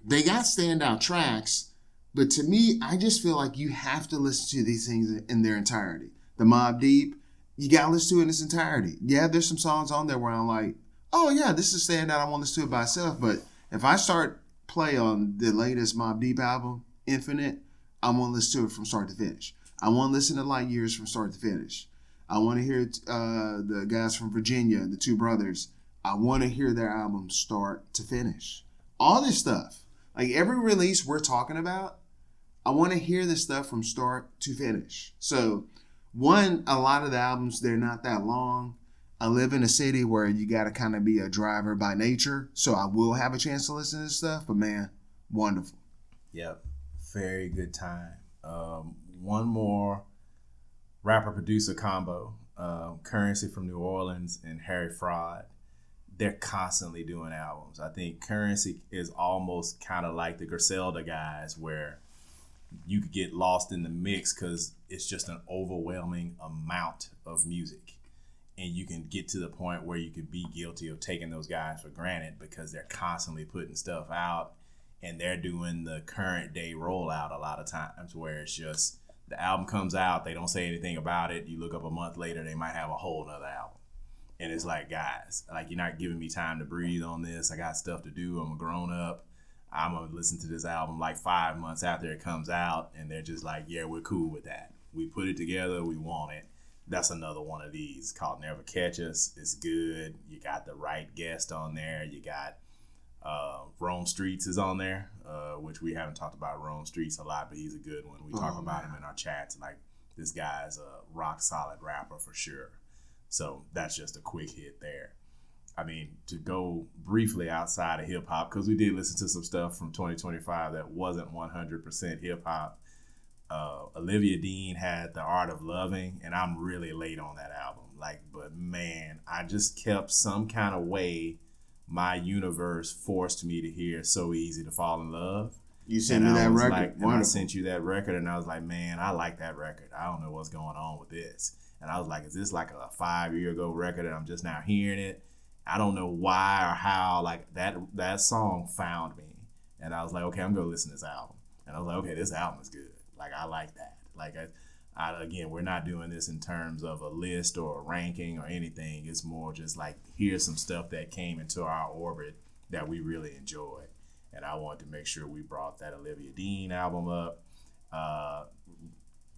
they got standout tracks. But to me, I just feel like you have to listen to these things in their entirety. The Mobb Deep, you got to listen to it in its entirety. Yeah, there's some songs on there where I'm like, oh yeah, this is standout. I want to listen to it by itself. But if I start play on the latest Mobb Deep album, Infinite, I want to listen to it from start to finish. I want to listen to Light Years from start to finish. I want to hear the guys from Virginia, the 2 brothers. I want to hear their album start to finish. All this stuff. Like every release we're talking about, I want to hear this stuff from start to finish. So, a lot of the albums, they're not that long. I live in a city where you got to kind of be a driver by nature. So I will have a chance to listen to this stuff. But man, wonderful. Yep. Very good time. One more rapper-producer combo. Currency from New Orleans and Harry Fraud. They're constantly doing albums. I think Currency is almost kind of like the Griselda guys where you could get lost in the mix because it's just an overwhelming amount of music. And you can get to the point where you could be guilty of taking those guys for granted because they're constantly putting stuff out and they're doing the current day rollout a lot of times where it's just the album comes out, they don't say anything about it. You look up a month later, they might have a whole nother album. And it's like, guys, like you're not giving me time to breathe on this. I got stuff to do. I'm a grown up. I'm going to listen to this album like 5 months after it comes out. And they're just like, yeah, we're cool with that. We put it together. We want it. That's another one of these called Never Catch Us. It's good. You got the right guest on there. You got Rome Streets is on there, which we haven't talked about Rome Streets a lot, but he's a good one. We talk about him in our chats. Like, this guy's a rock solid rapper for sure. So that's just a quick hit there. I mean, to go briefly outside of hip hop, because we did listen to some stuff from 2025 that wasn't 100% hip hop. Olivia Dean had The Art of Loving, and I'm really late on that album. Like, but man, I just kept some kind of way. My universe forced me to hear So Easy to Fall in Love. You sent me that record. And I sent you that record, and I was like, man, I like that record. I don't know what's going on with this. And I was like, is this like a 5-year ago record and I'm just now hearing it? I don't know why or how. Like, that song found me. And I was like, okay, I'm going to listen to this album. And I was like, okay, this album is good. Like, I like that. Like, again, we're not doing this in terms of a list or a ranking or anything. It's more just like, here's some stuff that came into our orbit that we really enjoyed. And I wanted to make sure we brought that Olivia Dean album up.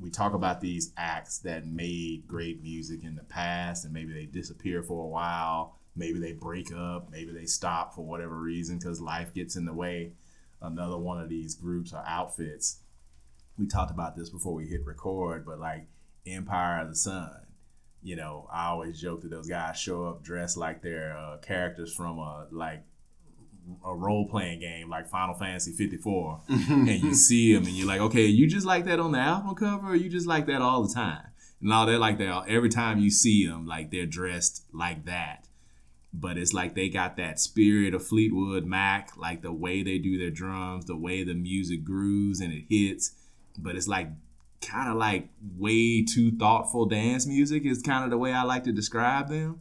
We talk about these acts that made great music in the past, and maybe they disappear for a while. Maybe they break up. Maybe they stop for whatever reason because life gets in the way. Another one of these groups or outfits. We talked about this before we hit record, but like Empire of the Sun. You know, I always joke that those guys show up dressed like they're characters from like a role playing game like Final Fantasy 54, and you see them and you're like, okay, you just like that on the album cover, or you just like that all the time? No, they're like that every time you see them, like they're dressed like that. But it's like they got that spirit of Fleetwood Mac, like the way they do their drums, the way the music grooves and it hits. But it's like kind of like way too thoughtful dance music is kind of the way I like to describe them.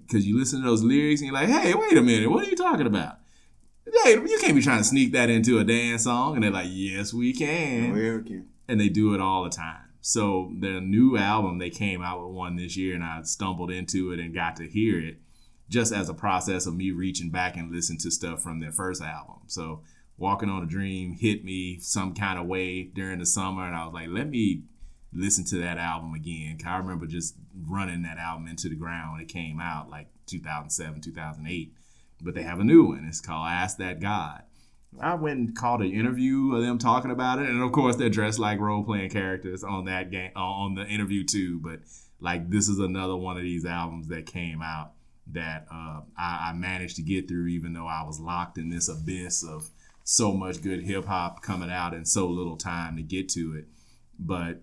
Because you listen to those lyrics and you're like, hey, wait a minute, what are you talking about? Hey, you can't be trying to sneak that into a dance song. And they're like, yes, we can. We can. And they do it all the time. So their new album, they came out with one this year, and I stumbled into it and got to hear it just as a process of me reaching back and listening to stuff from their first album. So Walking on a Dream hit me some kind of way during the summer, and I was like, let me listen to that album again. I remember just running that album into the ground when it came out, like 2007, 2008. But they have a new one. It's called Ask That God. I went and caught an interview of them talking about it, and of course they're dressed like role-playing characters on that game, on the interview too. But like, this is another one of these albums that came out that I managed to get through, even though I was locked in this abyss of so much good hip-hop coming out in so little time to get to it. But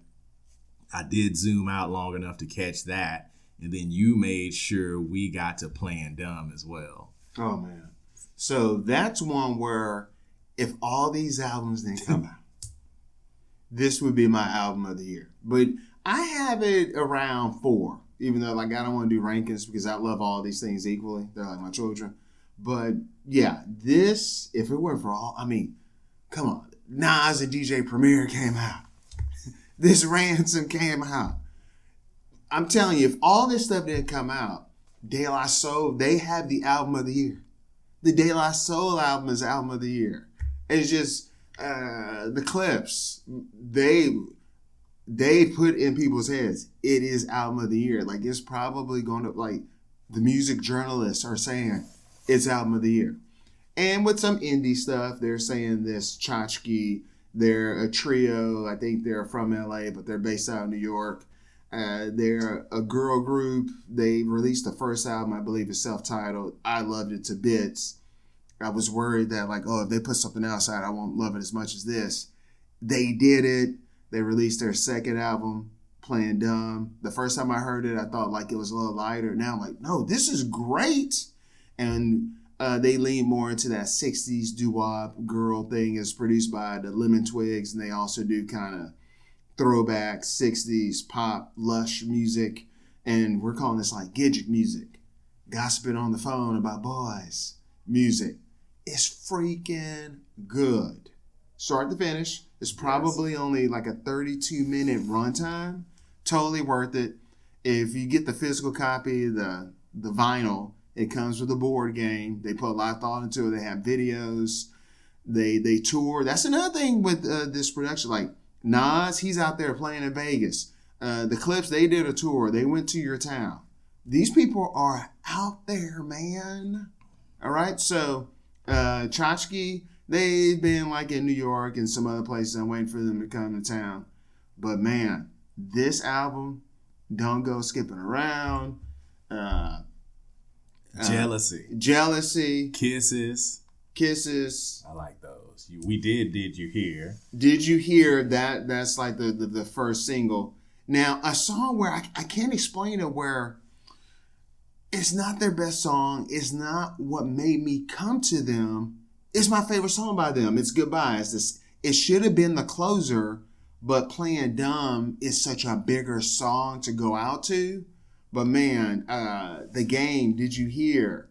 I did zoom out long enough to catch that, and then you made sure we got to Playin Dumb as well. Oh, man. So that's one where if all these albums didn't come out, this would be my album of the year. But I have it around 4, even though like I don't want to do rankings because I love all these things equally. They're like my children. But yeah, this, if it weren't for all, I mean, come on. Nas and DJ Premier came out. This Ransom came out. I'm telling you, if all this stuff didn't come out, De La Soul, they have the album of the year. The De La Soul album is album of the year. It's just the Clipse. They put in people's heads, it is album of the year. Like, it's probably going to, like, the music journalists are saying it's album of the year. And with some indie stuff, they're saying this Tchotchke. They're a trio. I think they're from LA, but they're based out of New York. They're a girl group. They released the first album, I believe is self-titled. I loved it to bits. I was worried that, like, oh, if they put something else out, I won't love it as much as this. They did it. They released their second album, Playin Dumb. The first time I heard it, I thought, like, it was a little lighter. Now I'm like, no, this is great. And they lean more into that 60s doo-wop girl thing. It's produced by the Lemon Twigs, and they also do kind of throwback 60s pop lush music, and we're calling this like Gidget music, gossiping on the phone about boys music. It's freaking good, start to finish. It's probably only like a 32-minute runtime. Totally worth it. If you get the physical copy, the vinyl, it comes with a board game. They put a lot of thought into it. They have videos. They tour. That's another thing with this production. Like, Nas, he's out there playing in Vegas. The Clipse, they did a tour. They went to your town. These people are out there, man. All right? So, Tchotchke, they've been like in New York and some other places. I'm waiting for them to come to town. But, man, this album, Don't Go Skipping Around. Jealousy. Kisses. I like those. Did You Hear? Did You Hear? That's like the first single. Now, a song where I can't explain it, where it's not their best song. It's not what made me come to them. It's my favorite song by them. It's Goodbye. It should have been the closer, but Playin Dumb is such a bigger song to go out to. But man, The Game, Did You Hear?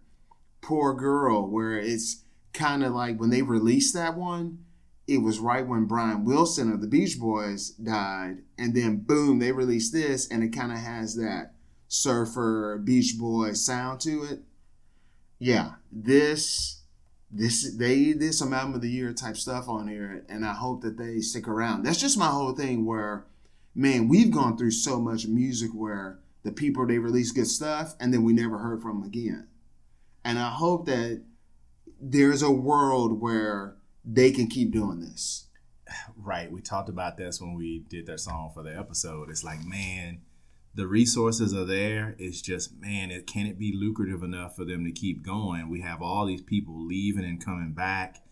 Poor Girl, where it's kind of like when they released that one, it was right when Brian Wilson of the Beach Boys died. And then boom, they released this, and it kind of has that surfer Beach Boy sound to it. Yeah, they did some album of the year type stuff on here, and I hope that they stick around. That's just my whole thing, where, man, we've gone through so much music where the people, they release good stuff, and then we never heard from them again. And I hope that there's a world where they can keep doing this. Right. We talked about this when we did that song for the episode. It's like, man, the resources are there. It's just, man, can it be lucrative enough for them to keep going? We have all these people leaving and coming back.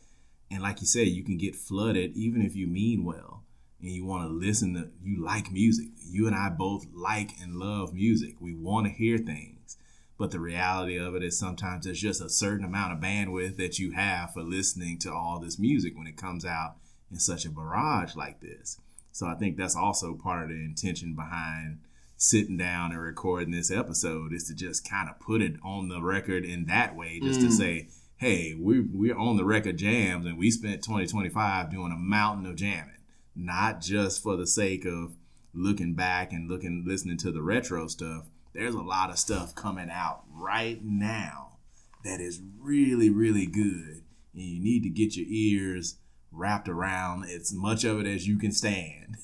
And like you said, you can get flooded even if you mean well and you want to listen to, you like music. You and I both like and love music. We want to hear things. But the reality of it is sometimes there's just a certain amount of bandwidth that you have for listening to all this music when it comes out in such a barrage like this. So I think that's also part of the intention behind sitting down and recording this episode, is to just kind of put it on the record in that way, just to say, hey, we're on the record jams, and we spent 2025 doing a mountain of jamming, not just for the sake of looking back and listening to the retro stuff. There's a lot of stuff coming out right now that is really, really good, and you need to get your ears wrapped around as much of it as you can stand,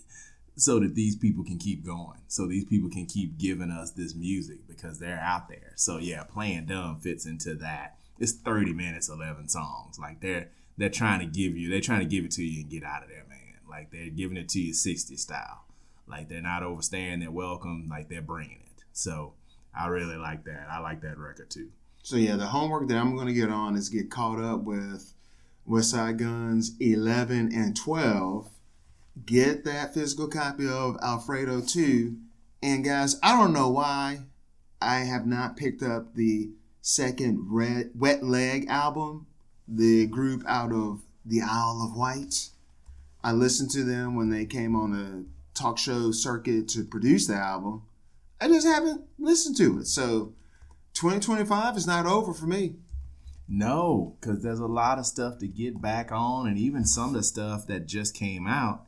so that these people can keep going, so these people can keep giving us this music, because they're out there. So yeah, Playin Dumb fits into that. It's 30 minutes, 11 songs. Like they're trying to give it to you and get out of there, man. Like they're giving it to you 60 style. Like they're not overstaying their welcome. Like they're bringing it. So I really like that. I like that record too. So yeah, the homework that I'm going to get on is get caught up with Westside Gunn's 11 and 12. Get that physical copy of Alfredo 2. And guys, I don't know why I have not picked up the second Wet Leg album, the group out of the Isle of Wight. I listened to them when they came on the talk show circuit to produce the album. I just haven't listened to it. So 2025 is not over for me. No, because there's a lot of stuff to get back on, and even some of the stuff that just came out.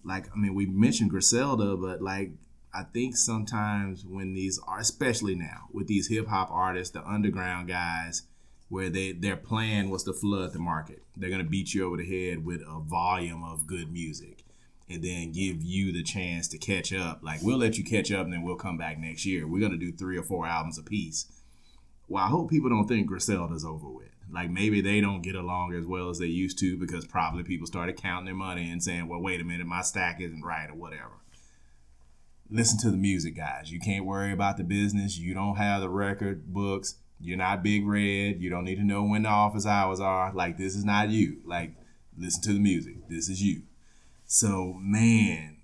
Like, I mean, we mentioned Griselda, but like, I think sometimes when these are, especially now with these hip hop artists, the underground guys, where their plan was to flood the market. They're going to beat you over the head with a volume of good music and then give you the chance to catch up. Like, we'll let you catch up and then we'll come back next year. We're going to do 3 or 4 albums a piece. Well, I hope people don't think Griselda's over with. Like, maybe they don't get along as well as they used to, because probably people started counting their money and saying, well, wait a minute, my stack isn't right or whatever. Listen to the music, guys. You can't worry about the business. You don't have the record books. You're not Big Red. You don't need to know when the office hours are. Like, this is not you. Like, listen to the music. This is you. So, man,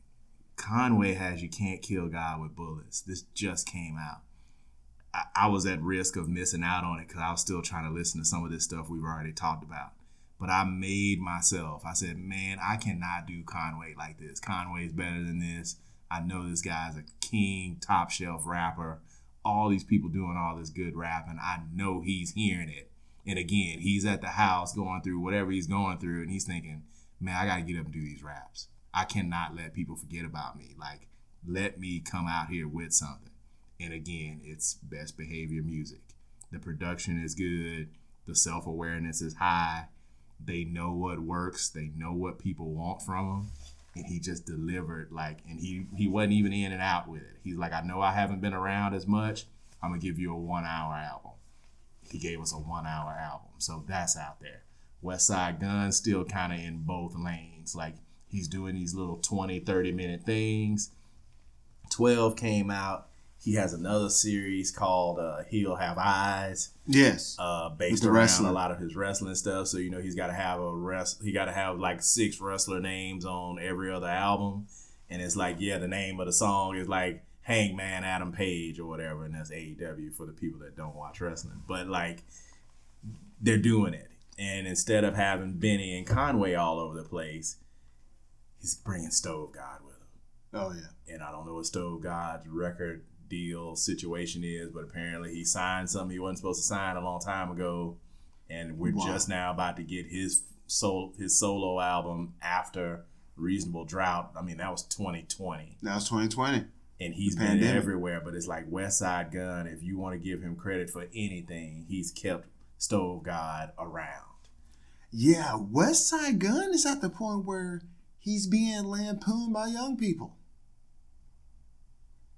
Conway has You Can't Kill God with Bullets. This just came out. I was at risk of missing out on it because I was still trying to listen to some of this stuff we've already talked about. But I made myself. I said, man, I cannot do Conway like this. Conway's better than this. I know this guy's a king, top shelf rapper. All these people doing all this good rapping. I know he's hearing it. And again, he's at the house going through whatever he's going through, and he's thinking, man, I got to get up and do these raps. I cannot let people forget about me. Like, let me come out here with something. And again, it's best behavior music. The production is good. The self-awareness is high. They know what works. They know what people want from them. And he just delivered, like, and he wasn't even in and out with it. He's like, I know I haven't been around as much. I'm going to give you a 1-hour album. He gave us a 1-hour album. So that's out there. Westside Gunn still kind of in both lanes. Like, he's doing these little 20, 30-minute things. 12 came out. He has another series called He'll Have Eyes. Yes. Based around a lot of his wrestling stuff. So, you know, he's got to have like 6 wrestler names on every other album. And it's like, yeah, the name of the song is like Hangman Adam Page or whatever. And that's AEW for the people that don't watch wrestling. But like, they're doing it. And instead of having Benny and Conway all over the place, he's bringing Stove God with him. Oh, yeah. And I don't know what Stove God's record deal situation is, but apparently he signed something he wasn't supposed to sign a long time ago, and we're just now about to get his solo album after Reasonable Drought. I mean, that was 2020. That was 2020. And he's been everywhere, but it's like Westside Gunn, if you want to give him credit for anything, he's kept Stove God around. Yeah, Westside Gunn is at the point where he's being lampooned by young people.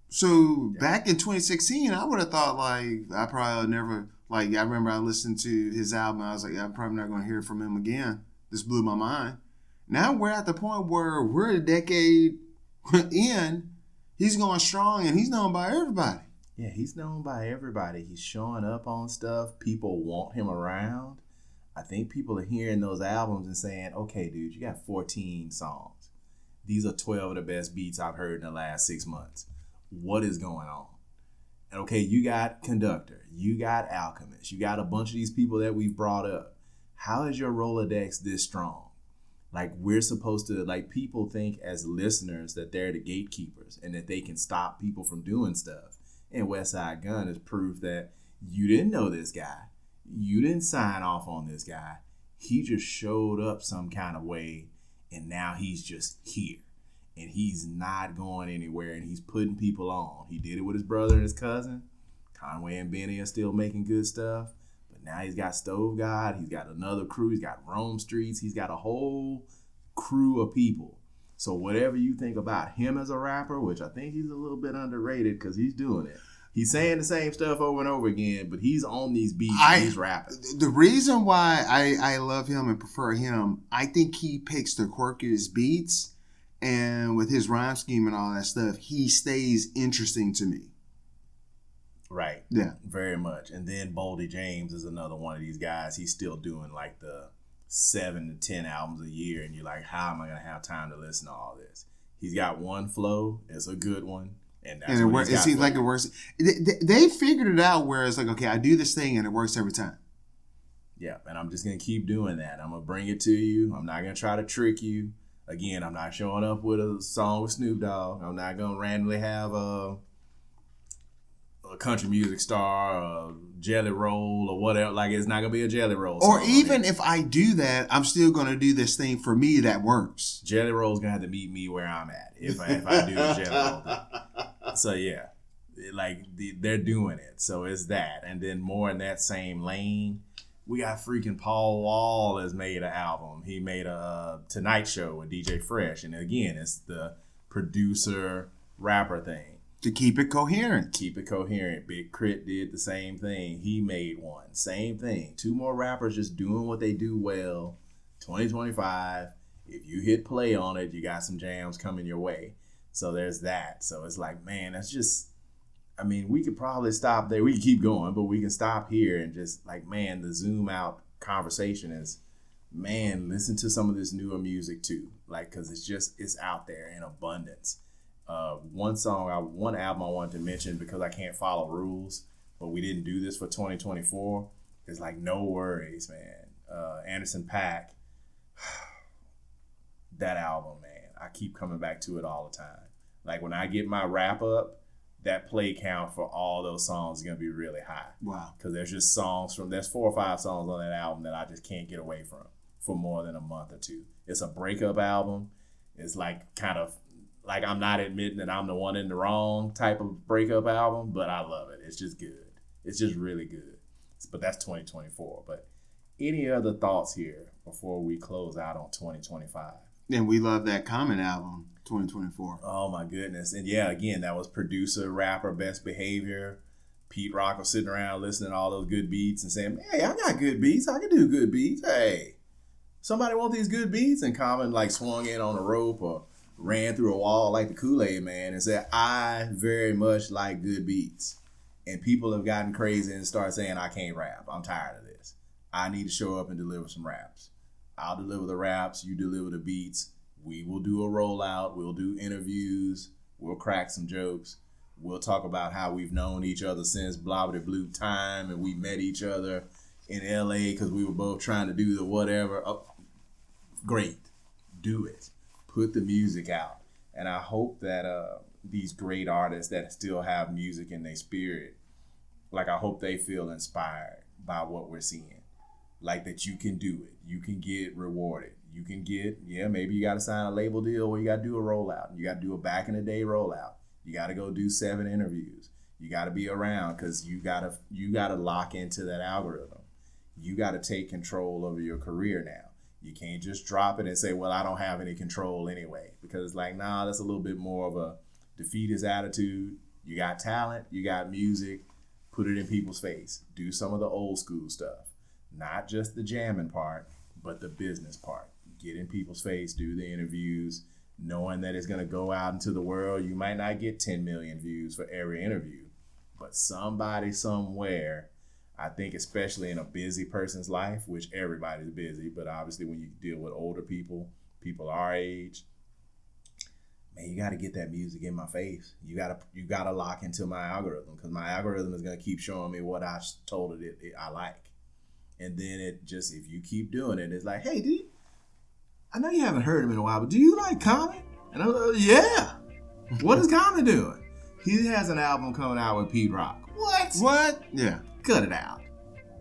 So back in 2016, I would have thought, like, I probably never, like, I remember I listened to his album. I was like, I'm probably not going to hear from him again. This blew my mind. Now we're at the point where we're a decade in, He's going strong, and he's known by everybody. Yeah, he's known by everybody. He's showing up on stuff. People want him around. I think people are hearing those albums and saying, okay, dude, you got 14 songs. These are 12 of the best beats I've heard in the last 6 months. What is going on? And okay, you got Conductor. You got Alchemist. You got a bunch of these people that we've brought up. How is your Rolodex this strong? Like, we're supposed to, like, people think as listeners that they're the gatekeepers and that they can stop people from doing stuff. And Westside Gunn is proof that you didn't know this guy. You didn't sign off on this guy. He just showed up some kind of way, and now he's just here. And he's not going anywhere, and he's putting people on. He did it with his brother and his cousin. Conway and Benny are still making good stuff. But now he's got Stove God. He's got another crew. He's got Rome Streets. He's got a whole crew of people. So whatever you think about him as a rapper, which I think he's a little bit underrated because he's doing it. He's saying the same stuff over and over again, but he's on these beats and he's rapping. The reason why I love him and prefer him, I think he picks the quirkiest beats, and with his rhyme scheme and all that stuff, he stays interesting to me. Right. Yeah. Very much. And then Boldy James is another one of these guys. He's still doing like the 7 to 10 albums a year, and you're like, how am I going to have time to listen to all this? He's got one flow. It's a good one. And that's what it seems like it works. They figured it out where it's like, okay, I do this thing and it works every time. Yeah, and I'm just going to keep doing that. I'm going to bring it to you. I'm not going to try to trick you. Again, I'm not showing up with a song with Snoop Dogg. I'm not going to randomly have a country music star, a Jelly Roll, or whatever. Like, it's not going to be a Jelly Roll song. Or even if I do that, I'm still going to do this thing for me that works. Jelly Roll's going to have to meet me where I'm at if I do a Jelly Roll thing. So, yeah, like, they're doing it. So, it's that. And then more in that same lane, we got freaking Paul Wall has made an album. He made a Tonite Show with DJ Fresh. And, again, it's the producer-rapper thing. To keep it coherent. Keep it coherent. Big KRIT did the same thing. He made one. Same thing. 2 more rappers just doing what they do well. 2025. If you hit play on it, you got some jams coming your way. So there's that. So it's like, man, that's just, I mean, we could probably stop there. We can keep going, but we can stop here and just like, man, the zoom out conversation is, man, listen to some of this newer music too. Like, cause it's out there in abundance. One album I wanted to mention because I can't follow rules, but we didn't do this for 2024. It's like No Worries, man. Anderson .Paak, that album, man. I keep coming back to it all the time. Like when I get my wrap up, that play count for all those songs is gonna be really high. Wow. Because there's just there's 4 or 5 songs on that album that I just can't get away from for more than a month or two. It's a breakup album. It's like kind of like I'm not admitting that I'm the one in the wrong type of breakup album, but I love it. It's just good. It's just really good. But that's 2024. But any other thoughts here before we close out on 2025? And we love that Common album, 2024. Oh my goodness. And yeah, again, that was producer, rapper, best behavior. Pete Rock was sitting around listening to all those good beats and saying, hey, I got good beats. I can do good beats. Hey, somebody want these good beats? And Common like swung in on a rope or ran through a wall like the Kool-Aid Man and said, I very much like good beats. And people have gotten crazy and started saying, I can't rap. I'm tired of this. I need to show up and deliver some raps. I'll deliver the raps. You deliver the beats. We will do a rollout. We'll do interviews. We'll crack some jokes. We'll talk about how we've known each other since blah, blah, blue time. And we met each other in LA because we were both trying to do the whatever. Oh, great. Do it. Put the music out. And I hope that these great artists that still have music in their spirit, like I hope they feel inspired by what we're seeing. Like that you can do it. You can get rewarded. You can get, maybe you got to sign a label deal or you got to do a rollout. You got to do a back in the day rollout. You got to go do 7 interviews. You got to be around because you got to lock into that algorithm. You got to take control over your career now. You can't just drop it and say, well, I don't have any control anyway. Because it's like, nah, that's a little bit more of a defeatist attitude. You got talent. You got music. Put it in people's face. Do some of the old school stuff. Not just the jamming part, but the business part. Get in people's face. Do the interviews. knowing that it's going to go out into the world. You might not get 10 million views for every interview, but somebody somewhere, I think especially in a busy person's life, which everybody's busy, but obviously when you deal with older people our age, man, you got to get that music in my face. You got to lock into my algorithm, because my algorithm is going to keep showing me what I told it I like. And then it just, if you keep doing it, it's like, hey, dude, I know you haven't heard him in a while, but do you like Common? And I'm like, yeah. What is Common doing? He has an album coming out with Pete Rock. What? Yeah. Cut it out.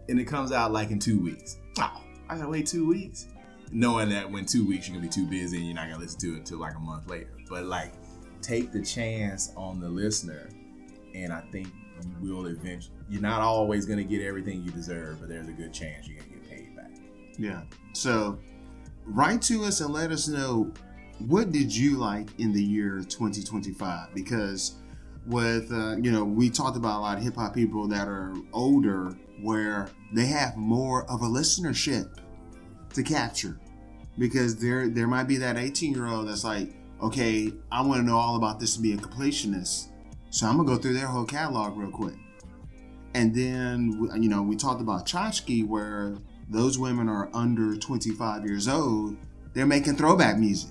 And it comes out like in 2 weeks. Oh, I gotta wait 2 weeks. Knowing that when 2 weeks you're gonna be too busy and you're not gonna listen to it until like a month later. But like, take the chance on the listener, and I think you will eventually. You're not always gonna get everything you deserve, but there's a good chance you're gonna get paid back. Yeah. So write to us and let us know, what did you like in the year 2025? Because with we talked about a lot of hip hop people that are older, where they have more of a listenership to capture, because there might be that 18-year-old that's like, okay, I want to know all about this to be a completionist, so I'm gonna go through their whole catalog real quick. And then we talked about Tchotchke, where those women are under 25 years old, they're making throwback music.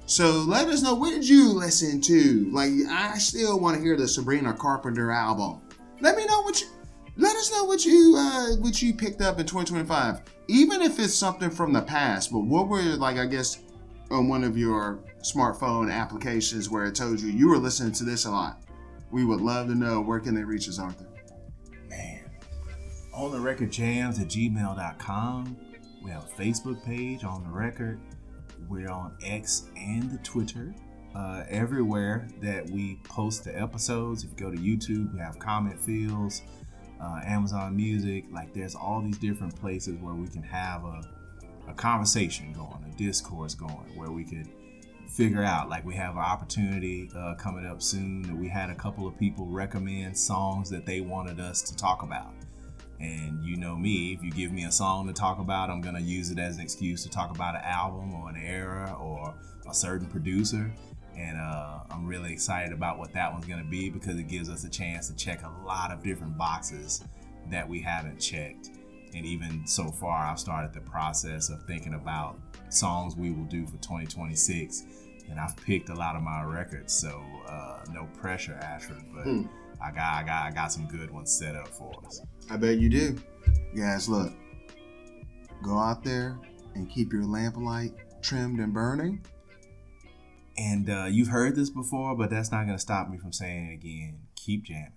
So let us know, what did you listen to? Like, I still want to hear the Sabrina Carpenter album. Let us know what you picked up in 2025. Even if it's something from the past, but what were, like, I guess, on one of your smartphone applications where it told you were listening to this a lot. We would love to know, where can they reach us, Arthur? Man, On The Record Jams at gmail.com. We have a Facebook page, On The Record. We're on X and the Twitter. Everywhere that we post the episodes. If you go to YouTube, we have comment fields, Amazon Music. Like, there's all these different places where we can have a conversation going, a discourse going, where we could figure out. Like, we have an opportunity coming up soon that we had a couple of people recommend songs that they wanted us to talk about. And you know me, if you give me a song to talk about, I'm going to use it as an excuse to talk about an album or an era or a certain producer. And I'm really excited about what that one's going to be, because it gives us a chance to check a lot of different boxes that we haven't checked. And even so far, I've started the process of thinking about songs we will do for 2026. And I've picked a lot of my records, so no pressure, Ashford, but I got some good ones set up for us. I bet you do. Guys, look, go out there and keep your lamplight trimmed and burning. And you've heard this before, but that's not going to stop me from saying it again. Keep jamming.